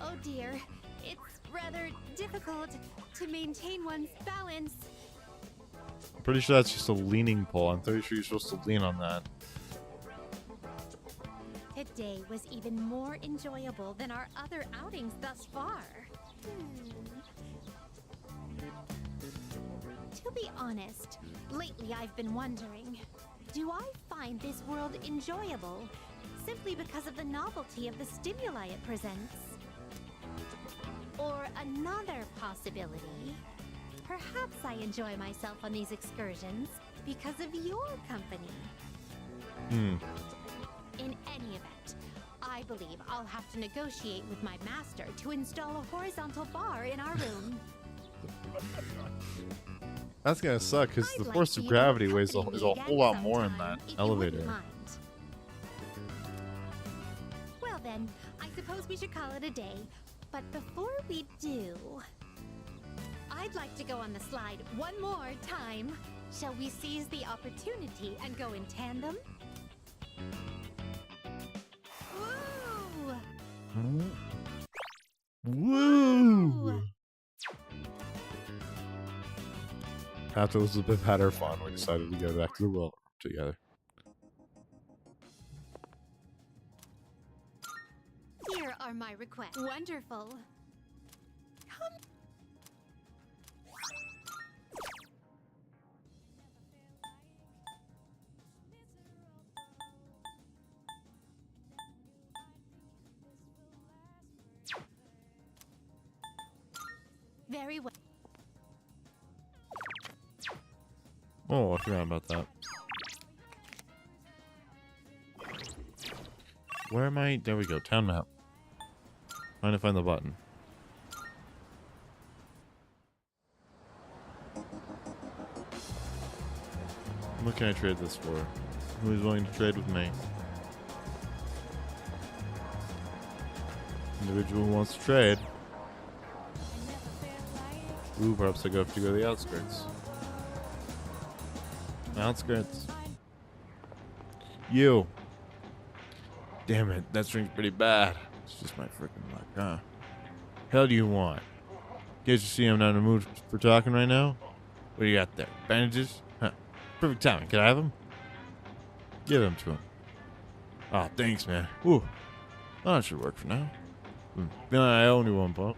Oh dear, it's rather difficult to maintain one's balance. I'm pretty sure that's just a leaning pole. I'm pretty sure you're supposed to lean on that. Today was even more enjoyable than our other outings thus far. To be honest, lately I've been wondering, do I find this world enjoyable simply because of the novelty of the stimuli it presents? Or another possibility, perhaps I enjoy myself on these excursions because of your company. In any event, I believe I'll have to negotiate with my master to install a horizontal bar in our room. That's gonna suck because the force of gravity weighs is a whole lot more in that elevator. Well then, I suppose we should call it a day. But before we do, I'd like to go on the slide one more time. Shall we seize the opportunity and go in tandem? Woo! Woo! After Elizabeth had her fun, we decided to go back to the well together. Here are my requests. Wonderful. Come. Very well. Oh, I forgot about that. Where am I? There we go. Town map. Trying to find the button. What can I trade this for? Who's willing to trade with me? Individual who wants to trade. Ooh, perhaps I have to go to the outskirts. Outskirts. You. Damn it, that string's pretty bad. It's just my freaking luck, huh? Hell do you want? Guess you see I'm not in the mood for talking right now? What do you got there? Bandages? Huh. Perfect timing. Can I have them? Give them to him. Oh, thanks, man. Ooh. Oh, that should work for now. Then I owe you one, punk.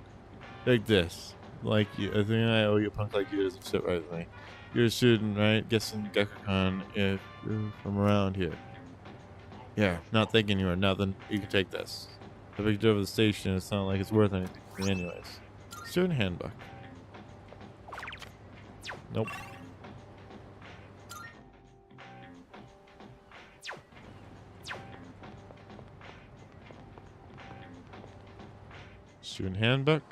Take this. Like you, I think I owe you a punk like you doesn't sit right with me. You're a student, right? Guessing Gekko-kan if you're from around here. Yeah, not thinking you are nothing. You can take this. I picked it over the station. It's not like it's worth anything to me anyways. Student handbook. Nope. Student handbook.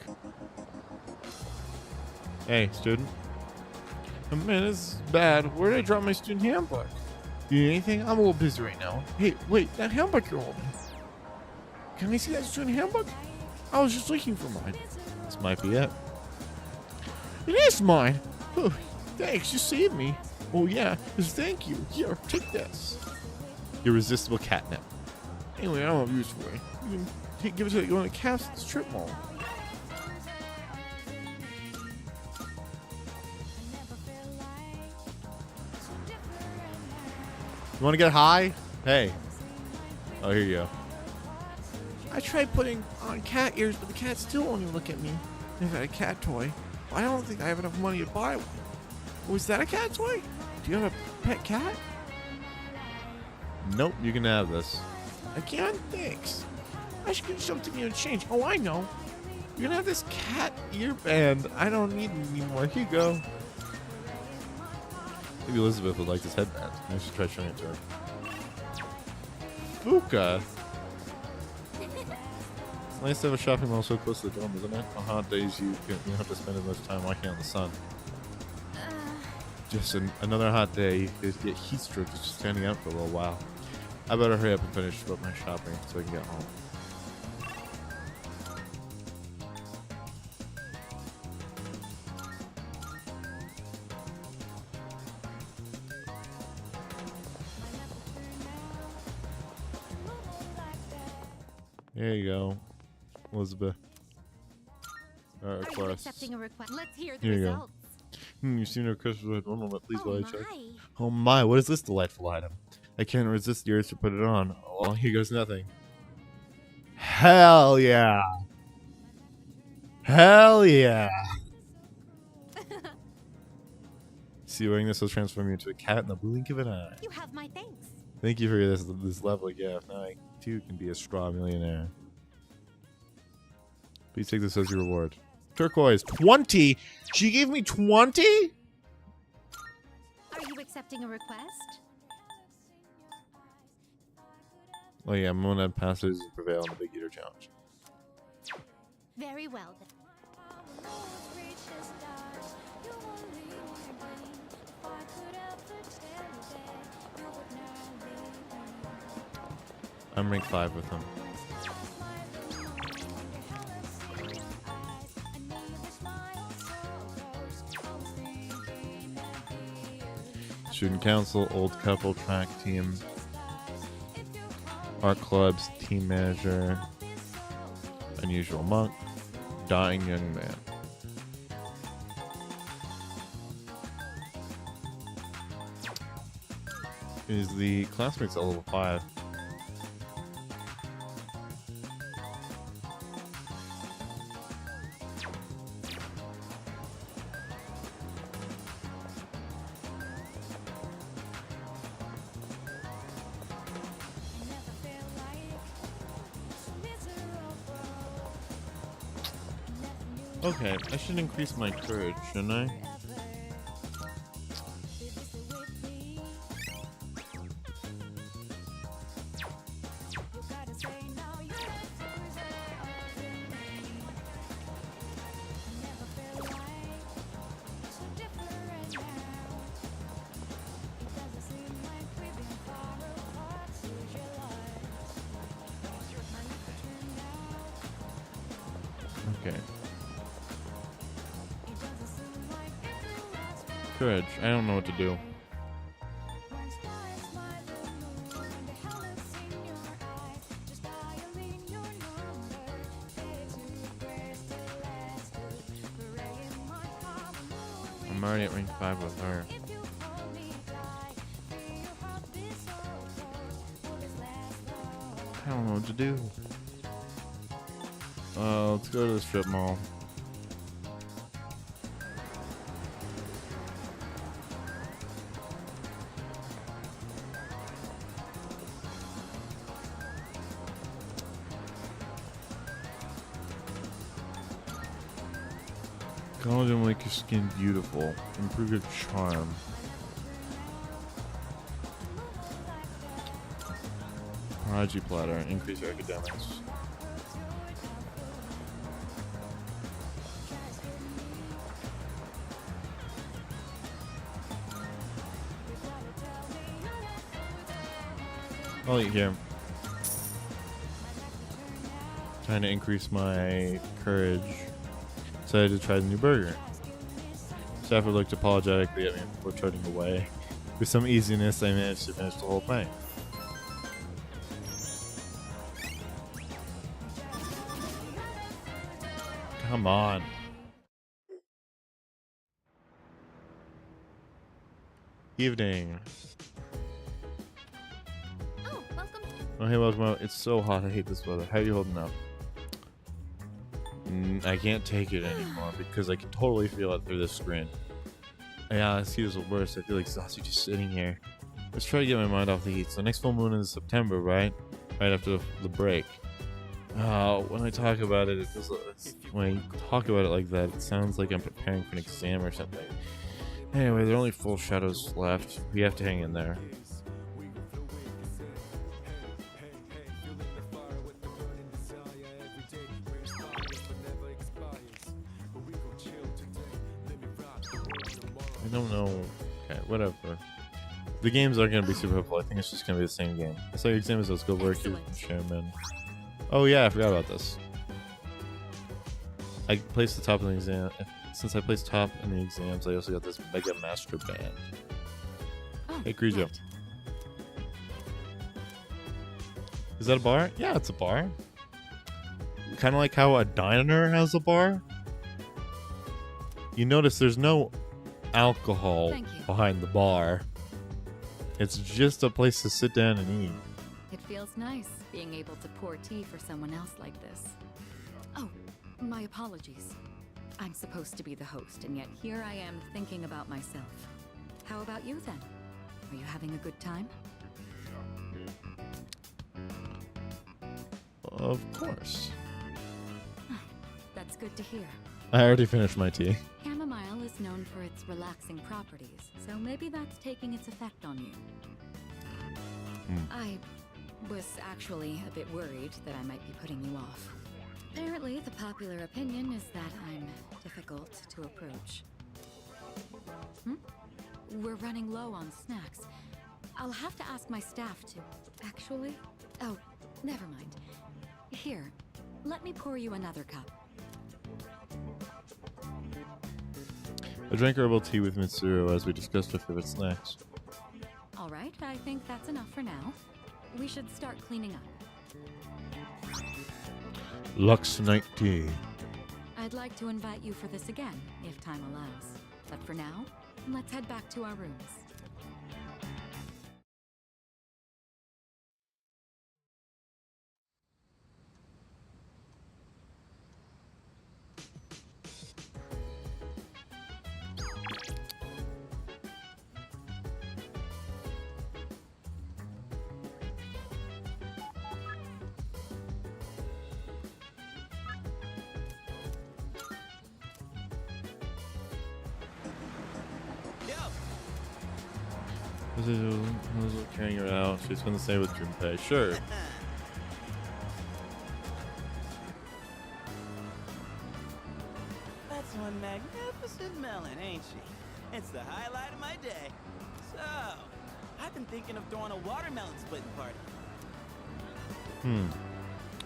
Hey, student. Oh, man, this is bad. Where did I drop my student handbook? You need anything? I'm a little busy right now. Hey, wait, that handbook you're holding. Can I see that student handbook? I was just looking for mine. This might be it. It is mine. Oh, thanks, you saved me. Oh yeah, just thank you. Here, take this. Irresistible catnip. Anyway, I don't have use for it. You can give it to one of the cats at the strip mall. You want to get high? Hey. Oh, here you go. I tried putting on cat ears, but the cat still won't even look at me. If I had a cat toy. I don't think I have enough money to buy one. Oh, is that a cat toy? Do you have a pet cat? Nope, you can have this. Again? Thanks. I should get something in exchange. Oh, I know. You're gonna have this cat ear band. I don't need it anymore. Here you go. Maybe Elizabeth would like this headband. I should try showing it to her. Fuka. It's nice to have a shopping mall so close to the dome, isn't it? On hot days, you don't have to spend as much time walking out in the sun. Just another hot day. You could get heat stroke just standing out for a little while. I better hurry up and finish up my shopping so I can get home. There you go, Elizabeth. Are you Claris. accepting a request? Let's hear the Here you go. results. You've seen her Christmas with one moment, please, Oh while I check. my. Oh my, what is this delightful item? I can't resist the urge to put it on. Oh, here goes nothing. Hell yeah! Hell yeah! See, wearing this will transform you into a cat in the blink of an eye. You have my thanks. Thank you for this lovely gift. Now I too can be a straw millionaire. Please take this as your reward. Turquoise, 20? She gave me 20? Are you accepting a request? Oh yeah, Monad passes and prevail in the Big Eater Challenge. Very well then. I'm rank 5 with him. Student Council, Old Couple, Track Team, Art Clubs, Team Manager, Unusual Monk, Dying Young Man. Is the classmates at level 5? Okay, I should increase my courage, shouldn't I? Okay. Courage. I don't know what to do. I'm already at rank 5 with her. I don't know what to do. Let's go to the strip mall. College and make your skin beautiful. Improve your charm. Prodigy platter. Increase your academics. I'll eat here. Trying to increase my courage. Decided to try the new burger. Stafford looked apologetically at me before turning away. With some easiness, I managed to finish the whole thing. Come on. Evening. Oh, welcome. Oh, hey, welcome out. It's so hot. I hate this weather. How are you holding up? I can't take it anymore because I can totally feel it through this screen. Yeah, this heat is the worst. I feel exhausted just sitting here. Let's try to get my mind off the heat. So next full moon is September, right? Right after the break. When I talk about it, when I talk about it like that, it sounds like I'm preparing for an exam or something. Anyway, there are only full shadows left. We have to hang in there. I don't know. Okay, whatever. The games aren't going to be super helpful. I think it's just going to be the same game. I saw your exam results. Go work here, Chairman. Oh yeah, I forgot about this. I placed the top in the exam. Since I placed top in the exams, I also got this Mega Master Band. Oh, hey, Grijo. right. Is that a bar? Yeah, it's a bar. Kind of like how a diner has a bar. You notice there's no alcohol behind the bar. It's just a place to sit down and eat. It feels nice being able to pour tea for someone else like this. Oh, my apologies. I'm supposed to be the host, and yet here I am thinking about myself. How about you then? Are you having a good time? Of course. That's good to hear. I already finished my tea. Chamomile is known for its relaxing properties, so maybe that's taking its effect on you. I was actually a bit worried that I might be putting you off. Apparently, the popular opinion is that I'm difficult to approach. We're running low on snacks. I'll have to ask my staff to... Actually? Oh, never mind. Here, let me pour you another cup. I drank herbal tea with Mitsuru as we discussed our favorite snacks. All right, I think that's enough for now. We should start cleaning up. Lux Night Tea. I'd like to invite you for this again, if time allows. But for now, let's head back to our rooms. Carrying her out. She's gonna stay with Junpei. Sure. That's one magnificent melon, ain't she? It's the highlight of my day. So, I've been thinking of throwing a watermelon splitting party.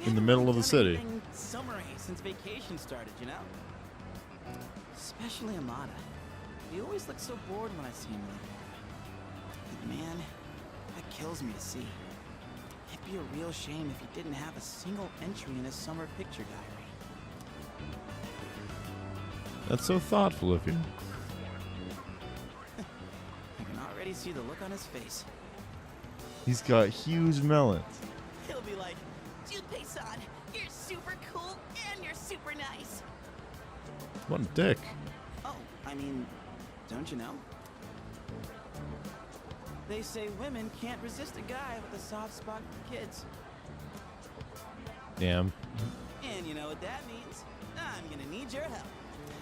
in the middle of the city. Been summery since vacation started, you know? Especially Amada. He always looks so bored when I see him there. But man, that kills me to see. It'd be a real shame if he didn't have a single entry in his summer picture diary. That's so thoughtful of you. I can already see the look on his face. He's got huge melons. He'll be like, Junpei-san, you're super cool and you're super nice. What a dick. Oh, I mean, don't you know? They say women can't resist a guy with a soft spot for kids. Damn. And you know what that means? I'm gonna need your help.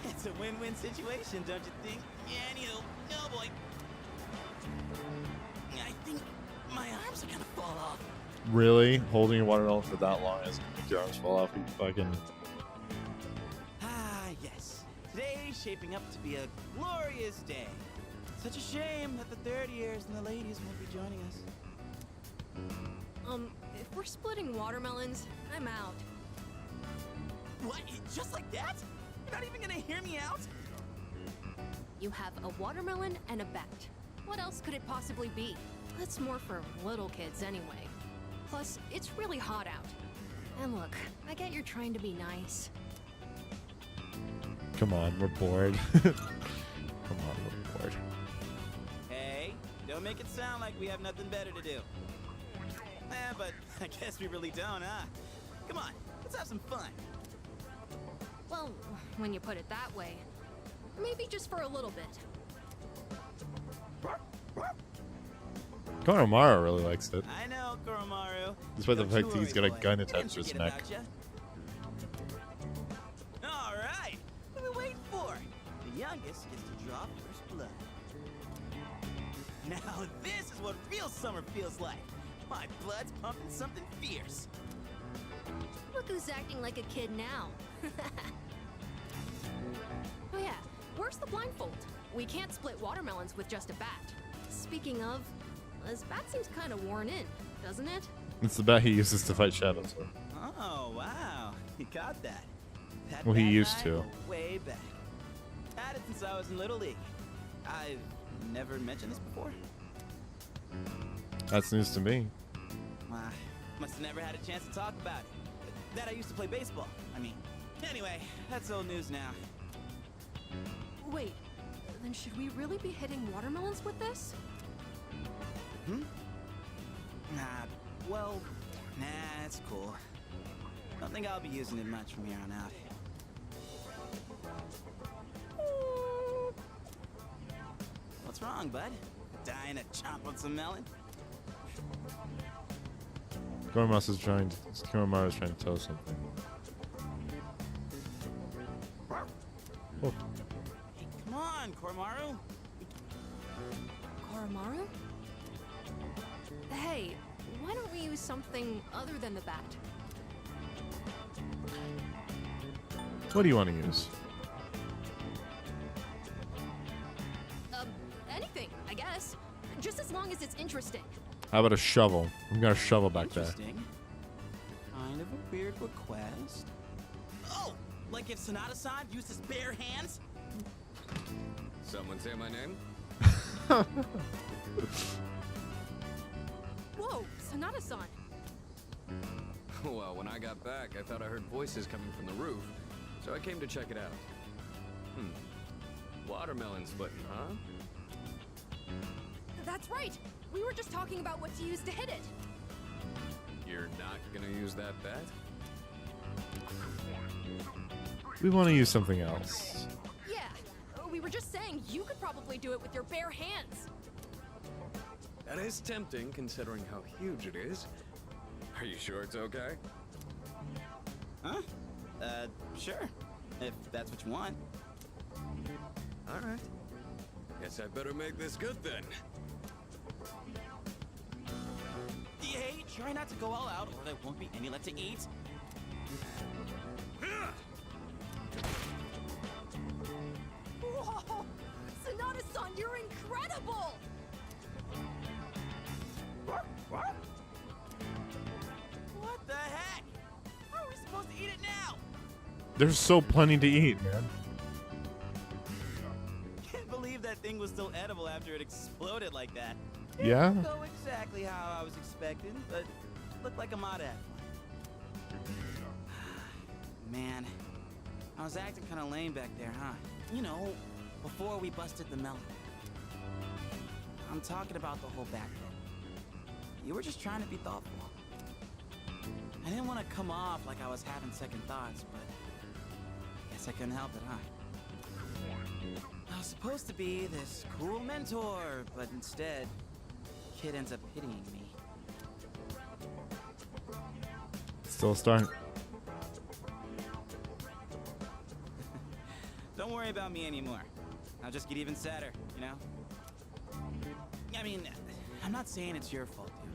It's a win-win situation, don't you think? Yeah, you know, oh boy. I think my arms are gonna fall off. Really? Holding your watermelon for that long is gonna make your arms fall off? You fucking... Ah, yes. Today's shaping up to be a glorious day. Such a shame that the 30 years and the ladies won't be joining us. If we're splitting watermelons, I'm out. What? Just like that? You're not even gonna hear me out? You have a watermelon and a bet. What else could it possibly be? That's more for little kids anyway. Plus, it's really hot out. And look, I get you're trying to be nice. Come on, we're bored. Come on, we're bored. Hey, don't make it sound like we have nothing better to do. But I guess we really don't, huh? Come on, let's have some fun. Well, when you put it that way, maybe just for a little bit. Koromaru really likes it. I know, Koromaru. Despite the Don't fact you that he's worry, got a boy. gun We attached to didn't his forget neck. about ya. All right, what are we waiting for? The youngest gets to draw first blood. Now this is what real summer feels like. My blood's pumping something fierce. Look who's acting like a kid now. Oh yeah, where's the blindfold? We can't split watermelons with just a bat. Speaking of, this bat seems kind of worn in, doesn't it? It's the bat he uses to fight shadows with. Oh wow, you got that. That Well, he bat used and I to. go way back. Had it since I was in Little League. I've never mentioned this before. That's news to me. Must have never had a chance to talk about it. That I used to play baseball. I mean, anyway, that's old news now. Wait, then should we really be hitting watermelons with this? Well, it's cool. Don't think I'll be using it much from here on out. What's wrong, bud? Dying to chomp on some melon? Koromaru's trying to tell us something. Oh. Hey, come on, Koromaru. Koromaru? Hey, why don't we use something other than the bat? What do you want to use? Anything, I guess. Just as long as it's interesting. How about a shovel? I've got a shovel back there. Interesting. Kind of a weird request. Oh, like if Sonata-san used his bare hands? Someone say my name? Whoa, Sonata-san. Well, when I got back, I thought I heard voices coming from the roof, so I came to check it out. Watermelon splitting, huh? That's right. We were just talking about what to use to hit it. You're not gonna use that bat? We want to use something else. Yeah, we were just saying you could probably do it with your bare hands. That is tempting, considering how huge it is. Are you sure it's okay? Huh? Sure. If that's what you want. All right. Guess I better make this good then. Hey, try not to go all out or there won't be any left to eat. Whoa! Sonata-san, you're incredible! What the heck? There's so plenty to eat, man. Can't believe that thing was still edible after it exploded like that. Yeah? Didn't go exactly how I was expecting, but looked like a mod ad. Man, I was acting kind of lame back there, huh? You know, before we busted the melon. I'm talking about the whole back bit. You were just trying to be thoughtful. I didn't want to come off like I was having second thoughts, but guess I couldn't help it, huh? I was supposed to be this cool mentor, but instead, kid ends up pitying me. Still a start. Don't worry about me anymore. I'll just get even sadder, you know? I mean, I'm not saying it's your fault, dude.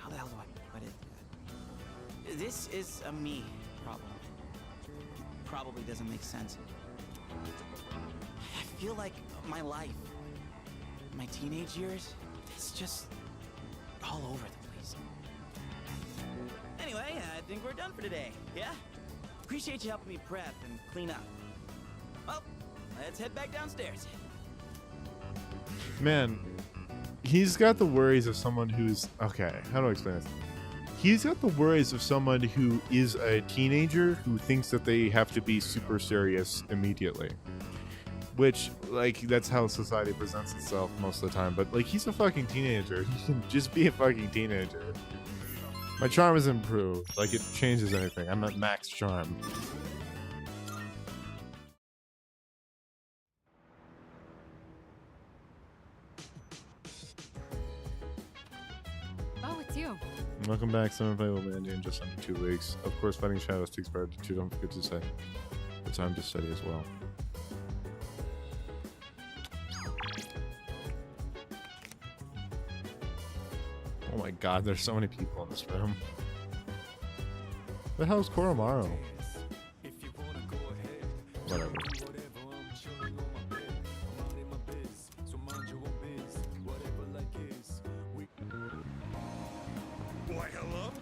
How the hell do I put it? This is a me problem. Probably doesn't make sense. I feel like my life, my teenage years, it's just all over the place. Anyway, I think we're done for today, yeah? Appreciate you helping me prep and clean up. Well, let's head back downstairs. Man, he's got the worries of someone who's... Okay, how do I explain this? He's got the worries of someone who is a teenager who thinks that they have to be super serious immediately. Which, like, that's how society presents itself most of the time. But, like, he's a fucking teenager. He can just be a fucking teenager. My charm is improved. Like, it changes anything. I'm at max charm. Oh, it's you. Welcome back. Summer play will be ending in just under 2 weeks. Of course, fighting shadows takes priority too. Don't forget to say. But time to study as well. Oh my god, there's so many people in this room. The hell's Koromaru? Whatever. Why, hello?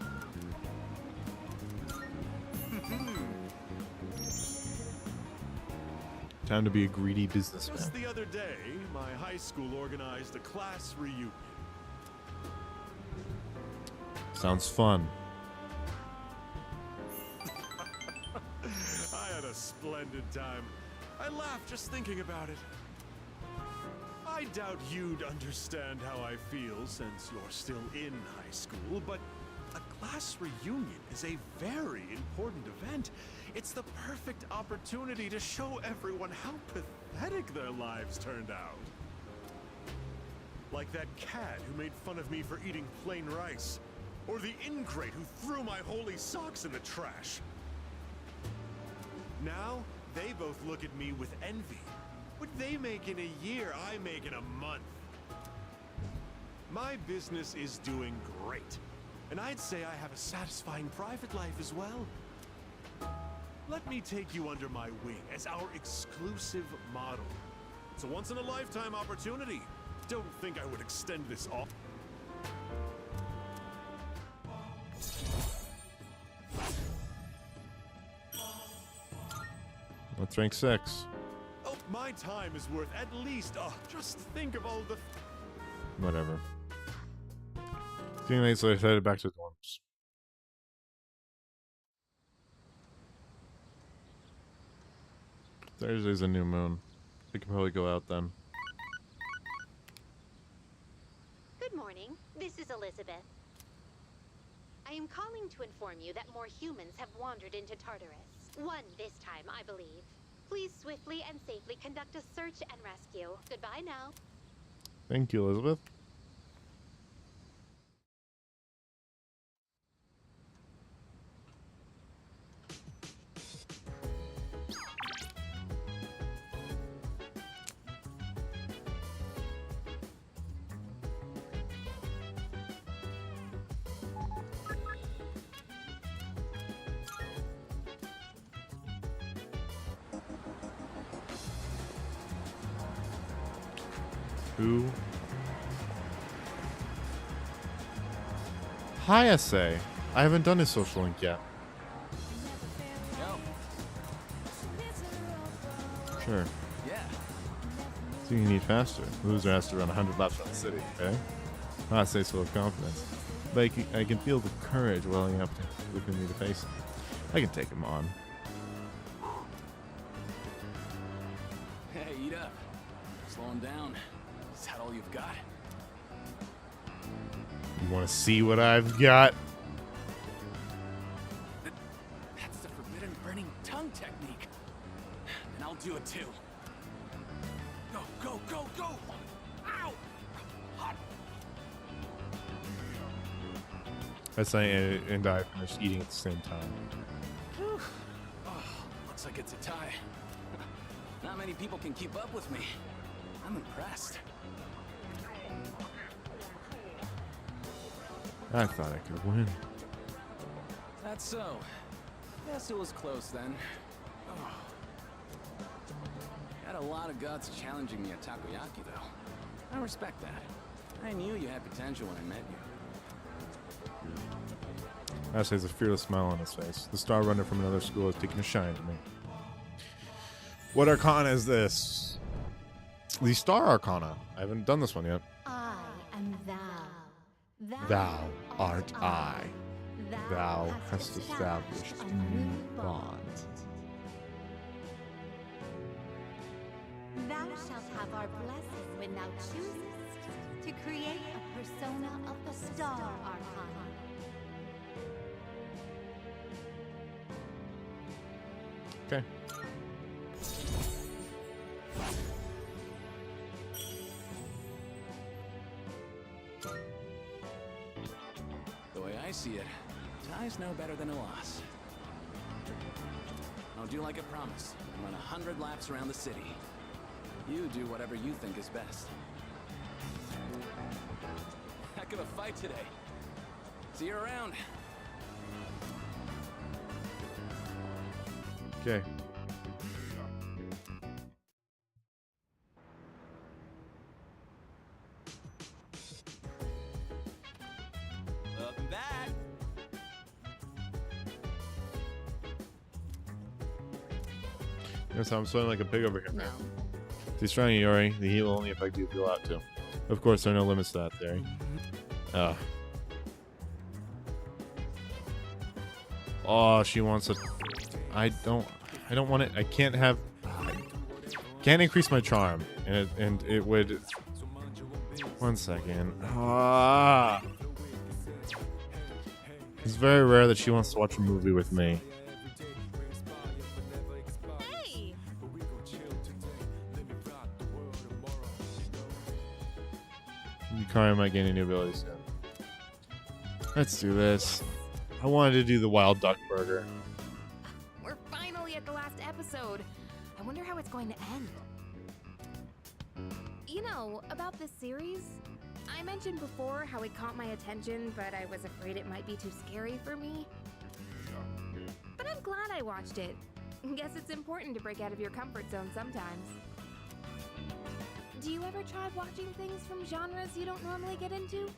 Time to be a greedy businessman. Just the other day, my high school organized a class reunion. Sounds fun. I had a splendid time. I laughed just thinking about it. I doubt you'd understand how I feel since you're still in high school, but a class reunion is a very important event. It's the perfect opportunity to show everyone how pathetic their lives turned out. Like that cat who made fun of me for eating plain rice. Or the ingrate who threw my holy socks in the trash. Now, they both look at me with envy. What they make in a year, I make in a month. My business is doing great. And I'd say I have a satisfying private life as well. Let me take you under my wing as our exclusive model. It's a once-in-a-lifetime opportunity. Don't think I would extend this off. Let's rank 6. Oh, my time is worth at least, just think of all the... Whatever. Getting late, so I headed back to the dorms. Thursday's a new moon. We can probably go out then. Good morning. This is Elizabeth. I am calling to inform you that more humans have wandered into Tartarus. One this time, I believe. Please swiftly and safely conduct a search and rescue. Goodbye now. Thank you, Elizabeth. Who? Hi, SA. I haven't done his social link yet. Yo, Sure. Yeah. So you can eat faster. Loser has to run 100 laps around the city, okay? I say so with confidence. But I can feel the courage welling up within me to face him. I can take him on. Hey, eat up. Slow him down. Is that all you've got? You want to see what I've got? That's the forbidden burning tongue technique. And I'll do it too. Go, go, go, go! Ow! Hot. As I and I finished eating at the same time. Whew. Oh, looks like it's a tie. Not many people can keep up with me. I'm impressed. I thought I could win. That's so. Guess it was close then. Oh. Had a lot of guts challenging me at takoyaki, though. I respect that. I knew you had potential when I met you. Ash has a fearless smile on his face. The star runner from another school is taking a shine to me. What arcana is this? The Star Arcana. I haven't done this one yet. I am thou. Thou art I. Thou hast established a new bond. Thou shalt have our blessing when thou choosest to create a persona of the Star Arcana. Okay. The way I see it, ties no better than a loss. I'll do like I promised. Run 100 laps around the city. You do whatever you think is best. Heck of a fight today. See you around. Okay. Welcome back. Yes, I'm sweating like a pig over here. No. Destroying Yori, the heat will only affect you if you allow it to. Of course, there are no limits to that theory. Oh, she wants a. I don't want it. I can't have. Can't increase my charm, and it would. 1 second. Ah. It's very rare that she wants to watch a movie with me. Hey! Yukari might gain a new ability soon. Let's do this. I wanted to do the wild duck burger. We're finally at the last episode. I wonder how it's going to end. You know, about this series, I mentioned before how it caught my attention, but I was afraid it might be too scary for me. But I'm glad I watched it. Guess it's important to break out of your comfort zone sometimes. Do you ever try watching things from genres you don't normally get into?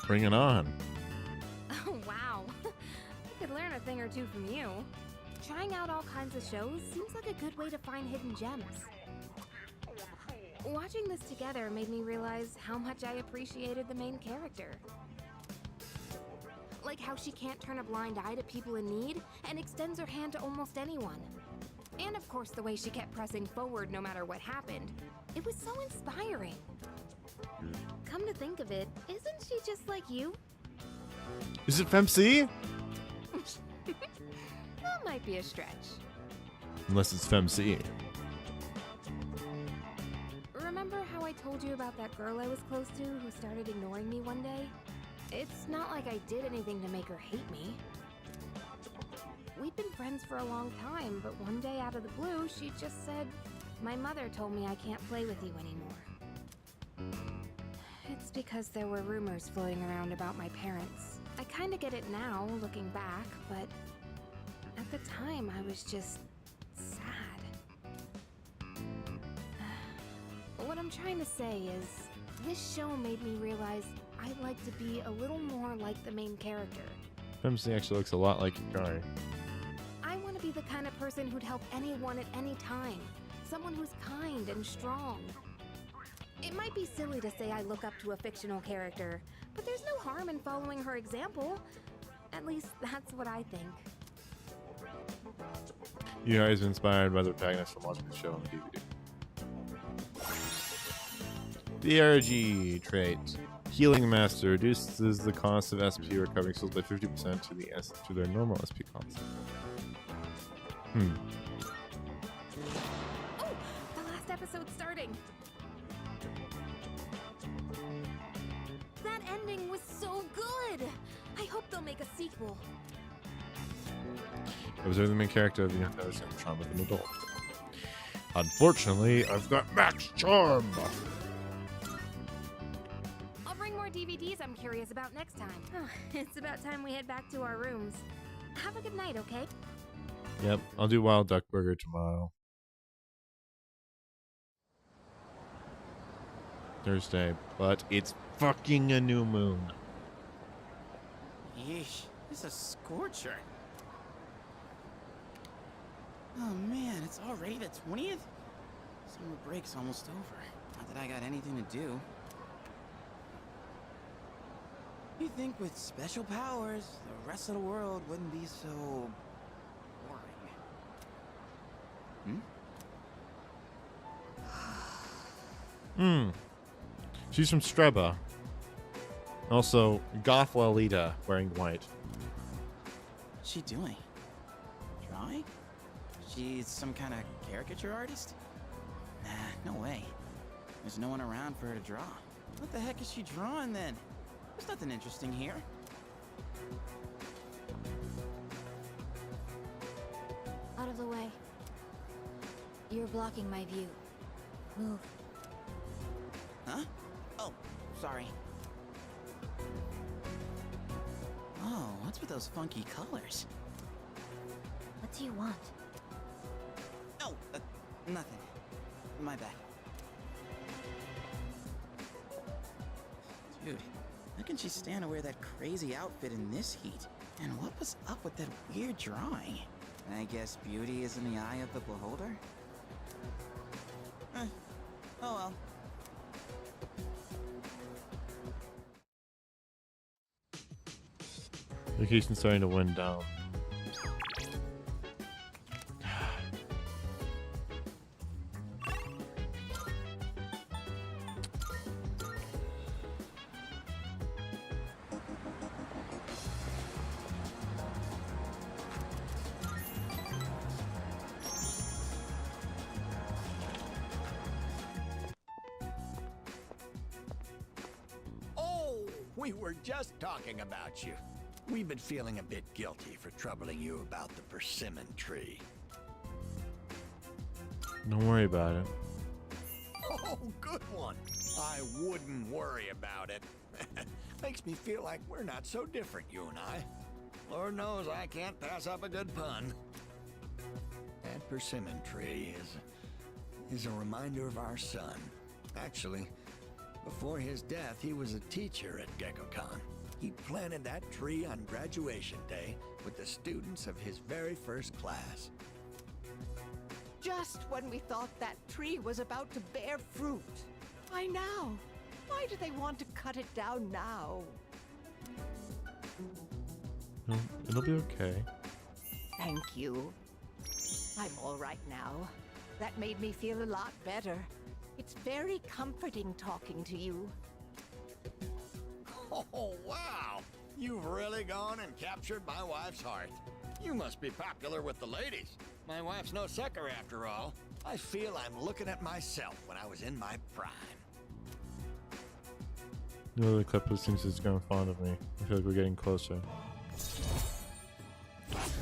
Bring it on. Oh, wow. I could learn a thing or two from you. Trying out all kinds of shows seems like a good way to find hidden gems. Watching this together made me realize how much I appreciated the main character. Like how she can't turn a blind eye to people in need and extends her hand to almost anyone. And of course the way she kept pressing forward no matter what happened. It was so inspiring. Come to think of it, isn't she just like you? Is it FemC? That might be a stretch. Unless it's FemC. Remember how I told you about that girl I was close to who started ignoring me one day? It's not like I did anything to make her hate me. We'd been friends for a long time, but one day out of the blue, she just said, "My mother told me I can't play with you anymore." It's because there were rumors floating around about my parents. I kinda get it now, looking back, but at the time I was just sad. What I'm trying to say is, this show made me realize I'd like to be a little more like the main character. FemC actually looks a lot like Yukari. I I want to be the kind of person who'd help anyone at any time. Someone who's kind and strong. It might be silly to say I look up to a fictional character, but there's no harm in following her example. At least that's what I think. You know, he's inspired by the protagonist from watching the show on the DVD. The RG trait. Healing Master reduces the cost of SP recovering skills by 50% to their normal SP cost. Oh, the last episode's starting. That ending was so good. I hope they'll make a sequel. Observe the main character of the young adolescent charm of an adult. Unfortunately, I've got max charm. I'll bring more DVDs I'm curious about next time. Oh, it's about time we head back to our rooms. Have a good night, okay? Yep, I'll do Wild Duck Burger tomorrow. Thursday, but it's fucking a new moon. Yeesh, it's a scorcher. Oh man, it's already the 20th? Summer break's almost over. Not that I got anything to do. You'd think with special powers, the rest of the world wouldn't be so boring. She's from Streba. Also, Goth Lolita wearing white. What's she doing? Drawing? She's some kind of caricature artist? Nah, no way. There's no one around for her to draw. What the heck is she drawing then? There's nothing interesting here. Out of the way. You're blocking my view. Move. Huh? Oh, sorry. Oh, what's with those funky colors? What do you want? Oh, nothing. My bad. Dude, how can she stand to wear that crazy outfit in this heat? And what was up with that weird drawing? I guess beauty is in the eye of the beholder? Oh well. Vacation's starting to wind down. We were just talking about you. We've been feeling a bit guilty for troubling you about the persimmon tree. Don't worry about it. Oh, good one. I wouldn't worry about it. Makes me feel like we're not so different, you and I. Lord knows I can't pass up a good pun. That persimmon tree is a reminder of our son. Actually, before his death, he was a teacher at GeckoCon. He planted that tree on graduation day with the students of his very first class. Just when we thought that tree was about to bear fruit. Why now? Why do they want to cut it down now? It'll be okay. Thank you. I'm all right now. That made me feel a lot better. It's very comforting talking to you. Oh, wow! You've really gone and captured my wife's heart. You must be popular with the ladies. My wife's no sucker after all. I feel I'm looking at myself when I was in my prime. The other clip seems to grown fond of me. I feel like we're getting closer.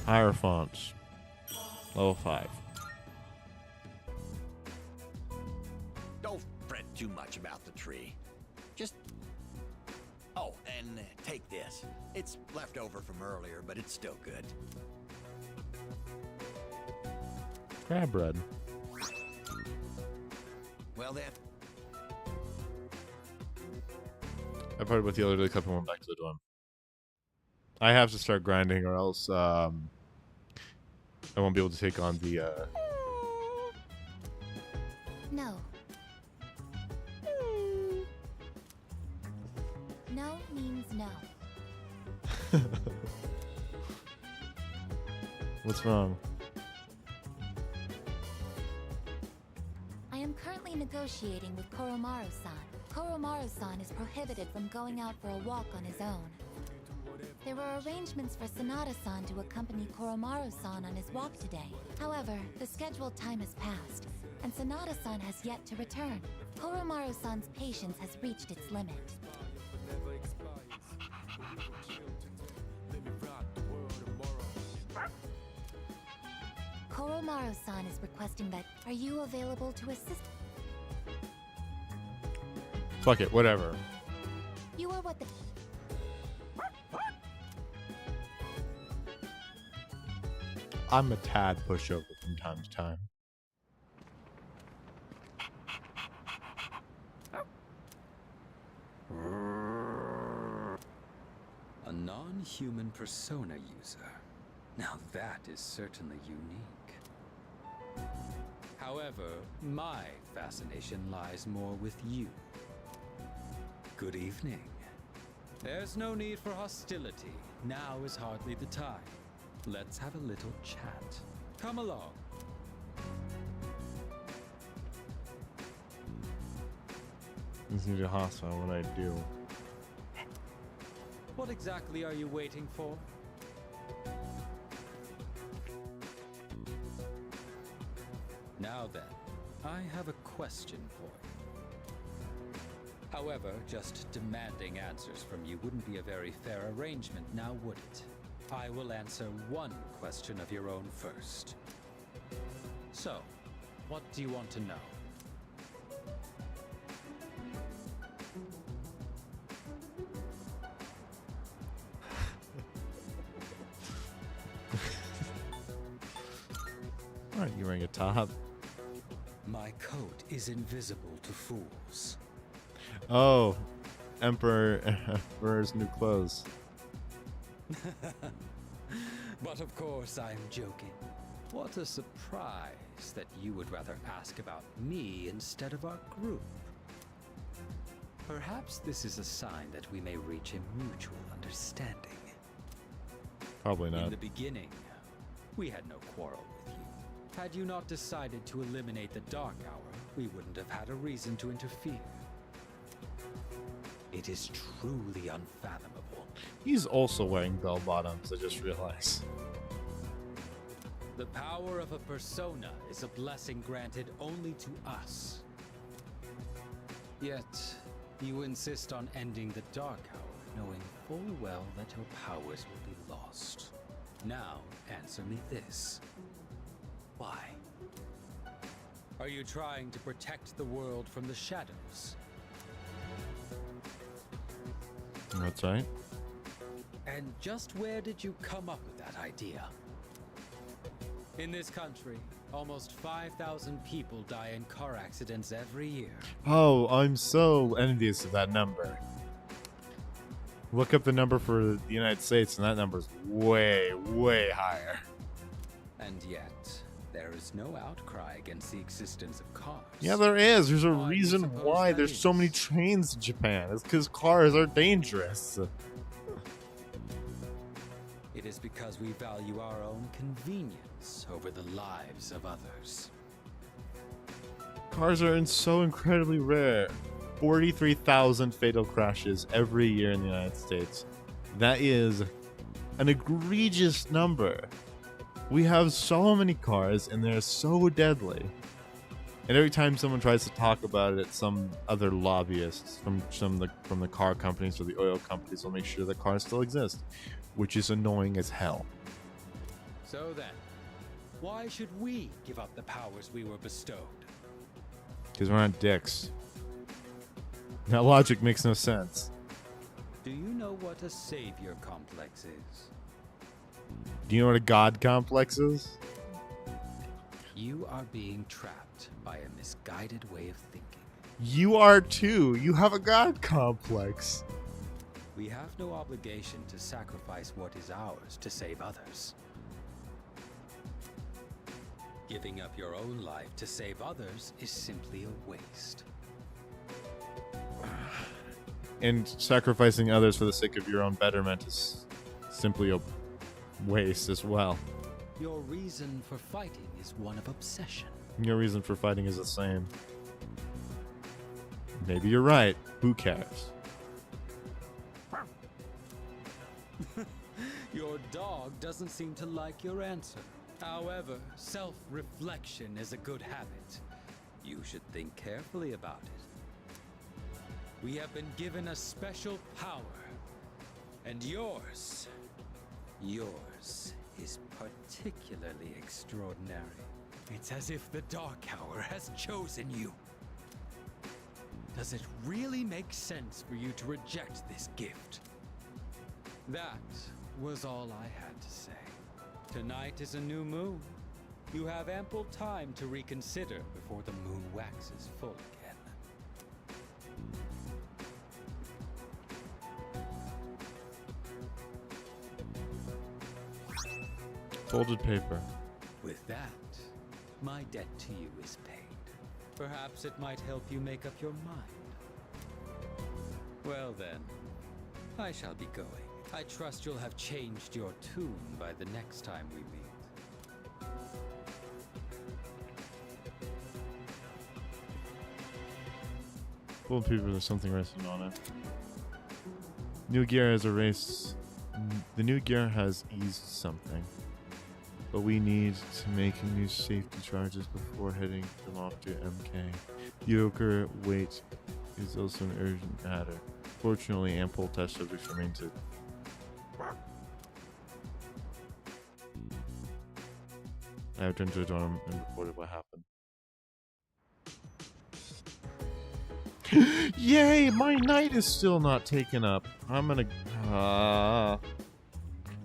Higher fonts. Level 5. Don't fret too much about the tree. Just... Oh, and take this. It's left over from earlier, but it's still good. Crab bread. Well then. I parted with the other clip and went back to the dorm. I have to start grinding or else I won't be able to take on the No. No means no. What's wrong? I am currently negotiating with Koromaru-san. Koromaru-san is prohibited from going out for a walk on his own. There were arrangements for Sanada-san to accompany Koromaru-san on his walk today. However, the scheduled time has passed, and Sanada-san has yet to return. Koromaru-san's patience has reached its limit. Koromaru-san is requesting that... Are you available to assist? Fuck it, whatever. You are what the... I'm a tad pushover from time to time. A non-human persona user. Now that is certainly unique. However, my fascination lies more with you. Good evening. There's no need for hostility. Now is hardly the time. Let's have a little chat. Come along. This is a hostile, what I do. What exactly are you waiting for? Now then, I have a question for you. However, just demanding answers from you wouldn't be a very fair arrangement, now would it? I will answer one question of your own first. So, what do you want to know? Aren't you wearing a top? My coat is invisible to fools. Oh, Emperor's new clothes. But of course I'm joking. What a surprise that you would rather ask about me instead of our group. Perhaps this is a sign that we may reach a mutual understanding. Probably not. In the beginning, we had no quarrel with you. Had you not decided to eliminate the Dark Hour, we wouldn't have had a reason to interfere. It is truly unfathomable. He's also wearing bell bottoms, I just realized. The power of a persona is a blessing granted only to us. Yet, you insist on ending the Dark Hour, knowing full well that your powers will be lost. Now, answer me this. Why? Are you trying to protect the world from the shadows? That's right. And just where did you come up with that idea? In this country, almost 5,000 people die in car accidents every year. Oh, I'm so envious of that number. Look up the number for the United States, and that number's way, way higher. And yet, there is no outcry against the existence of cars. Yeah, there is. There's a Why do you reason suppose why that there's so is? many trains in Japan. It's because cars are dangerous. It is because we value our own convenience over the lives of others. Cars are so incredibly rare. 43,000 fatal crashes every year in the United States. That is an egregious number. We have so many cars and they're so deadly. And every time someone tries to talk about it, some other lobbyists from the car companies or the oil companies will make sure the cars still exist, which is annoying as hell. So then, why should we give up the powers we were bestowed? Because we're not dicks. That logic makes no sense. Do you know what a savior complex is? Do you know what a god complex is? You are being trapped by a misguided way of thinking. You are too. You have a god complex. We have no obligation to sacrifice what is ours to save others. Giving up your own life to save others is simply a waste. And sacrificing others for the sake of your own betterment is simply a waste as well. Your reason for fighting is one of obsession. Your reason for fighting is the same. Maybe you're right. Who cares? Your dog doesn't seem to like your answer. However, self-reflection is a good habit. You should think carefully about it. We have been given a special power. And yours is particularly extraordinary. It's as if the Dark Hour has chosen you. Does it really make sense for you to reject this gift? That was all I had to say. Tonight is a new moon. You have ample time to reconsider before the moon waxes full again. Folded paper. With that, my debt to you is paid. Perhaps it might help you make up your mind. Well then, I shall be going. I trust you'll have changed your tune by the next time we meet. Folded paper, there's something resting on it. New gear has erased. The new gear has eased something. But we need to make new safety charges before heading them off to MK. Yoker weight is also an urgent matter. Fortunately, ample test subjects remain to. I have turned to the dorm and reported what happened. Yay! My night is still not taken up. I'm gonna.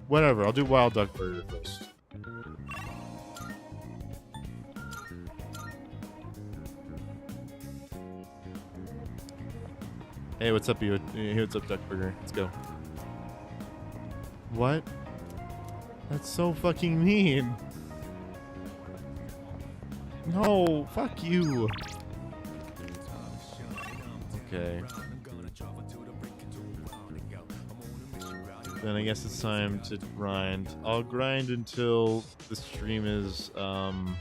Whatever. I'll do Wild Duck Burger first. Hey, what's up, you? Hey, what's up, Duck Burger? Let's go. What? That's so fucking mean. No, fuck you. Okay. Then I guess it's time to grind. I'll grind until the stream is, I'll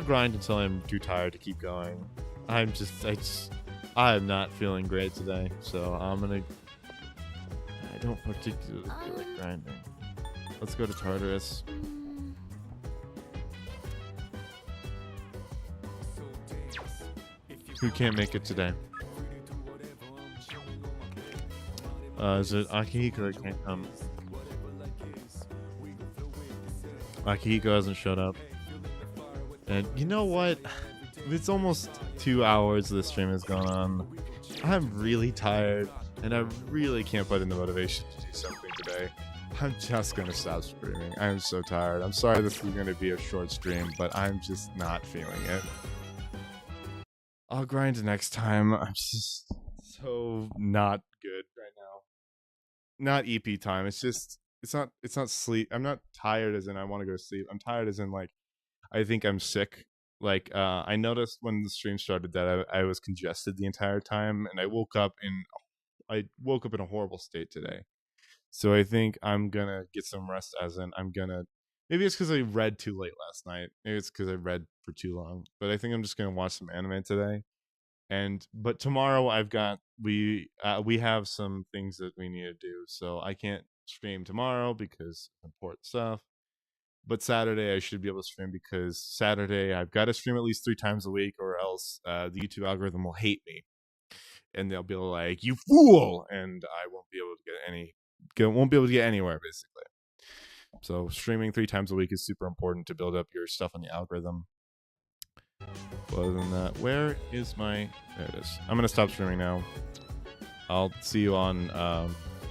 grind until I'm too tired to keep going. I am not feeling great today, so I don't particularly feel like grinding. Let's go to Tartarus. Who can't make it today? Is it Akihiko that can't come? Akihiko hasn't showed up. And you know what? It's almost 2 hours this stream has gone on. I'm really tired, and I really can't put in the motivation to do something today. I'm just gonna stop streaming. I'm so tired. I'm sorry this is gonna be a short stream, but I'm just not feeling it. I'll grind next time. I'm just so not good right now. Not EP time. It's not sleep. I'm not tired as in I want to go to sleep. I'm tired as in like I think I'm sick. Like I noticed when the stream started that I was congested the entire time, and I woke up in a horrible state today. So I think I'm gonna get some rest. As in maybe it's because I read too late last night. Maybe it's because I read for too long. But I think I'm just gonna watch some anime today. But tomorrow we have some things that we need to do, so I can't stream tomorrow because of important stuff. But Saturday I should be able to stream because Saturday I've got to stream at least 3 times a week, or else the YouTube algorithm will hate me, and they'll be like, "You fool!" and I won't be able to get anywhere basically. So streaming 3 times a week is super important to build up your stuff on the algorithm. But other than that, there it is. I'm gonna stop streaming now. I'll see you on